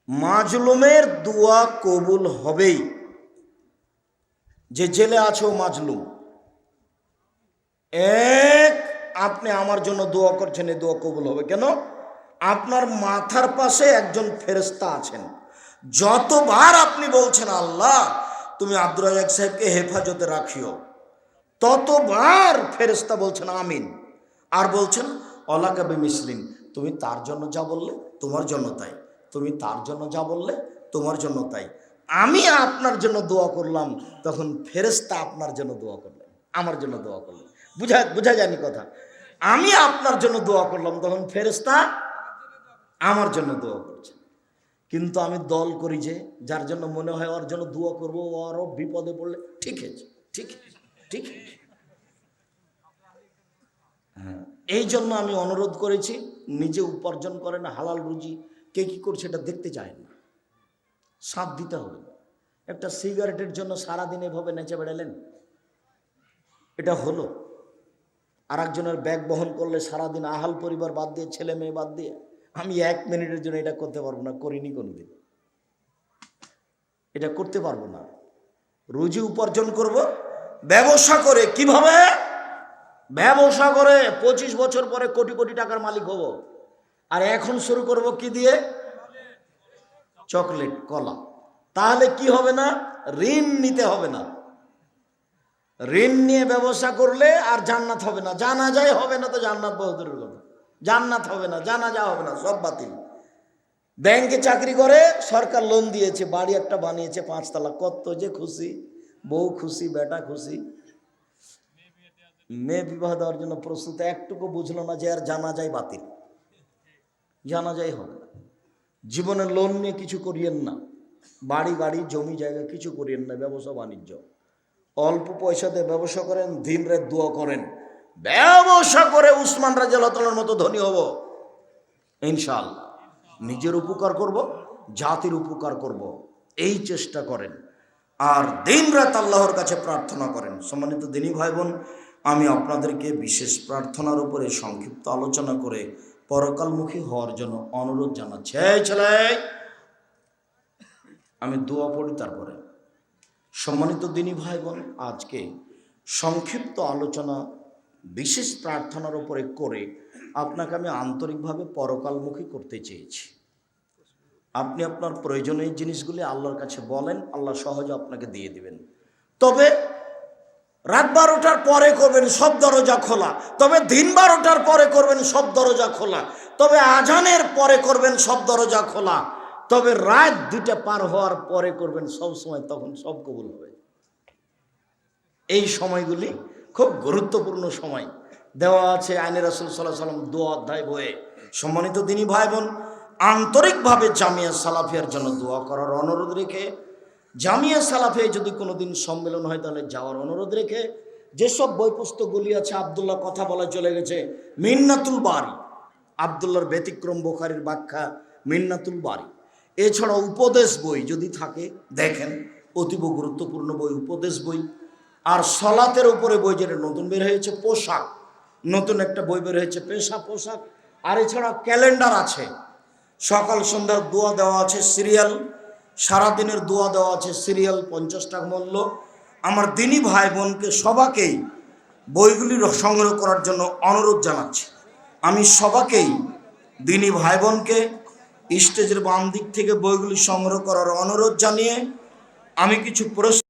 মাজলুমের দোয়া কবুল হবেই। যে জেলে আছে ও মাজলুম, আপনি আমার জন্য দোয়া করছেন, এই দোয়া কবুল হবে। কেন? আপনার মাথার পাশে একজন ফেরেশতা আছেন। যতবার আপনি বলছেন আল্লাহ তুমি আব্দুর রাজ্জাক সাহেবকে হেফাজতে রাখিও, ততবার ফেরেশতা বলছেন আমিন, আর বলছেন অলাকা বিমিসলিন, তুমি তার জন্য যা বললে তোমার জন্য তাই, তুমি তার জন্য যা বললে তোমার জন্য তাই। আমি আপনার জন্য দোয়া করলাম, তখন ফেরেশতা আপনার জন্য দোয়া করলেন, আমার জন্য দোয়া করলেন। বুঝা যায়নি কথা? আমি আপনার জন্য দোয়া করলাম, তখন ফেরেশতা আমার জন্য দোয়া করছে। কিন্তু আমি দল করি যে যার জন্য মনে হয় ওর জন্য দোয়া করবো, ওরও বিপদে পড়লে ঠিক আছে, ঠিক ঠিক। হ্যাঁ, এই জন্য আমি অনুরোধ করেছি, নিজে উপার্জন করেন হালাল রুজি, কে কি করছে এটা দেখতে চায় না, সাথ দিতে হবে। একটা সিগারেটের জন্য সারাদিন এভাবে নেচে বেড়ালেন, এটা হলো? আর একজনের ব্যাগ বহন করলে সারাদিন আহাল পরিবার বাদ দিয়ে, ছেলে মেয়ে বাদ দিয়ে। আমি 1 মিনিটের জন্য এটা করতে পারবো না, করিনি কোনোদিন, এটা করতে পারবো না। রুজি উপার্জন করব ব্যবসা করে। কিভাবে? ব্যবসা করে 25 বছর পরে কোটি কোটি টাকার মালিক হব। আর এখন শুরু করব কি দিয়ে? চকলেট, কলা। তাহলে কি হবে না? ঋণ নিতে হবে না। ঋণ নিয়ে ব্যবসা করলে আর জান্নাত হবে না। জানাজাই হবে না, তো জান্নাত বহুদূরের কথা। জান্নাত হবে না, জানাজা হবে না, সব বাতিল। ব্যাংকে চাকরি করে, সরকার লোন দিয়েছে, বাড়ি একটা বানিয়েছে 5 তলা, কত যে খুশি, বউ খুশি, বেটা খুশি। মেয়ে বিবাহ দেওয়ার জন্য প্রস্তুত, একটুকু বুঝলো না যে আর জানাজাই বাতিল, জানাজাই হবে না। জীবনে লোন নিয়ে কিছু করিয়েন না, বাড়ি গাড়ি জমি জায়গা কিছু করিয়েন না। ব্যবসা বাণিজ্য অল্প পয়সাতে ব্যবসা করেন, দিন রাত দোয়া করেন, ব্যবসা করে উসমান রাদিয়াল্লাহু তাআলার মতো ধনী হব ইনশাআল্লাহ। নিজের উপকার করব, জাতির উপকার করব, এই চেষ্টা করেন। আর দিন রাত আল্লাহর কাছে প্রার্থনা করেন। সম্মানিত দিনী ভাই বোন, আমি আপনাদেরকে বিশেষ প্রার্থনার উপরে সংক্ষিপ্ত আলোচনা করে পরকালমুখী হওয়ার জন্য অনুরোধ জানাচ্ছি। এই ছেলে, আমি দোয়া পড়ি তারপরে। সম্মানিত দিনী ভাই বোন, আজকে সংক্ষিপ্ত আলোচনা বিশেষ প্রার্থনার উপরে করে আপনাকে আমি আন্তরিকভাবে পরকালমুখী করতে চেয়েছি। আপনি আপনার প্রয়োজনীয় জিনিসগুলি আল্লাহর কাছে বলেন, আল্লাহ সহজে আপনাকে দিয়ে দিবেন। তবে রাত 12টার পরে করবেন, সব দরজা খোলা। তবে দিন 12টার পরে করবেন, সব দরজা খোলা। তবে আজানের পরে করবেন, সব দরজা খোলা। তবে রাত 2টা পার হওয়ার পরে করবেন, সব সময়, তখন সব কবুল হবে। এই সময়গুলি খুব গুরুত্বপূর্ণ সময়, দেওয়া আছে আইনে রাসূল সাল্লাল্লাহু আলাইহি ওয়াসাল্লাম 2 অধ্যায় বইয়ে। সম্মানিত দিনী ভাই বোন, আন্তরিকভাবে জামিয়া সালাফিয়ার জন্য দোয়া করার অনুরোধ রেখে, জামিয়া সালাফিয়া যদি কোনোদিন সম্মেলন হয় তাহলে যাওয়ার অনুরোধ রেখে, যেসব বই পুস্তকগুলি আছে, আব্দুল্লাহ কথা বলা চলে গেছে, মিন্নাতুল বারি, আব্দুল্লাহর ব্যতিক্রম, বুখারীর ব্যাখ্যা, মিন্নাতুল বারি। এছাড়া উপদেশ বই যদি থাকে দেখেন, অতীব গুরুত্বপূর্ণ বই উপদেশ বই। আর সলাতের উপরে বই যেটা নতুন বের হয়েছে, পোশাক, নতুন একটা বই বের হয়েছে, পেশা পোশাক। আর এছাড়া ক্যালেন্ডার আছে, সকাল সন্ধ্যার দোয়া দেওয়া আছে, সিরিয়াল, সারাদিনের দোয়া দেওয়া আছে, সিরিয়াল 50 টাকা মূল্য। আমার দিনী ভাই বোনকে সবাকেই বইগুলি সংগ্রহ করার জন্য অনুরোধ জানাচ্ছি। আমি সবাকেই দিনী ভাই বোনকে স্টেজের বাম দিক থেকে বইগুলি সংগ্রহ করার অনুরোধ জানিয়ে আমি কিছু প্রশ্ন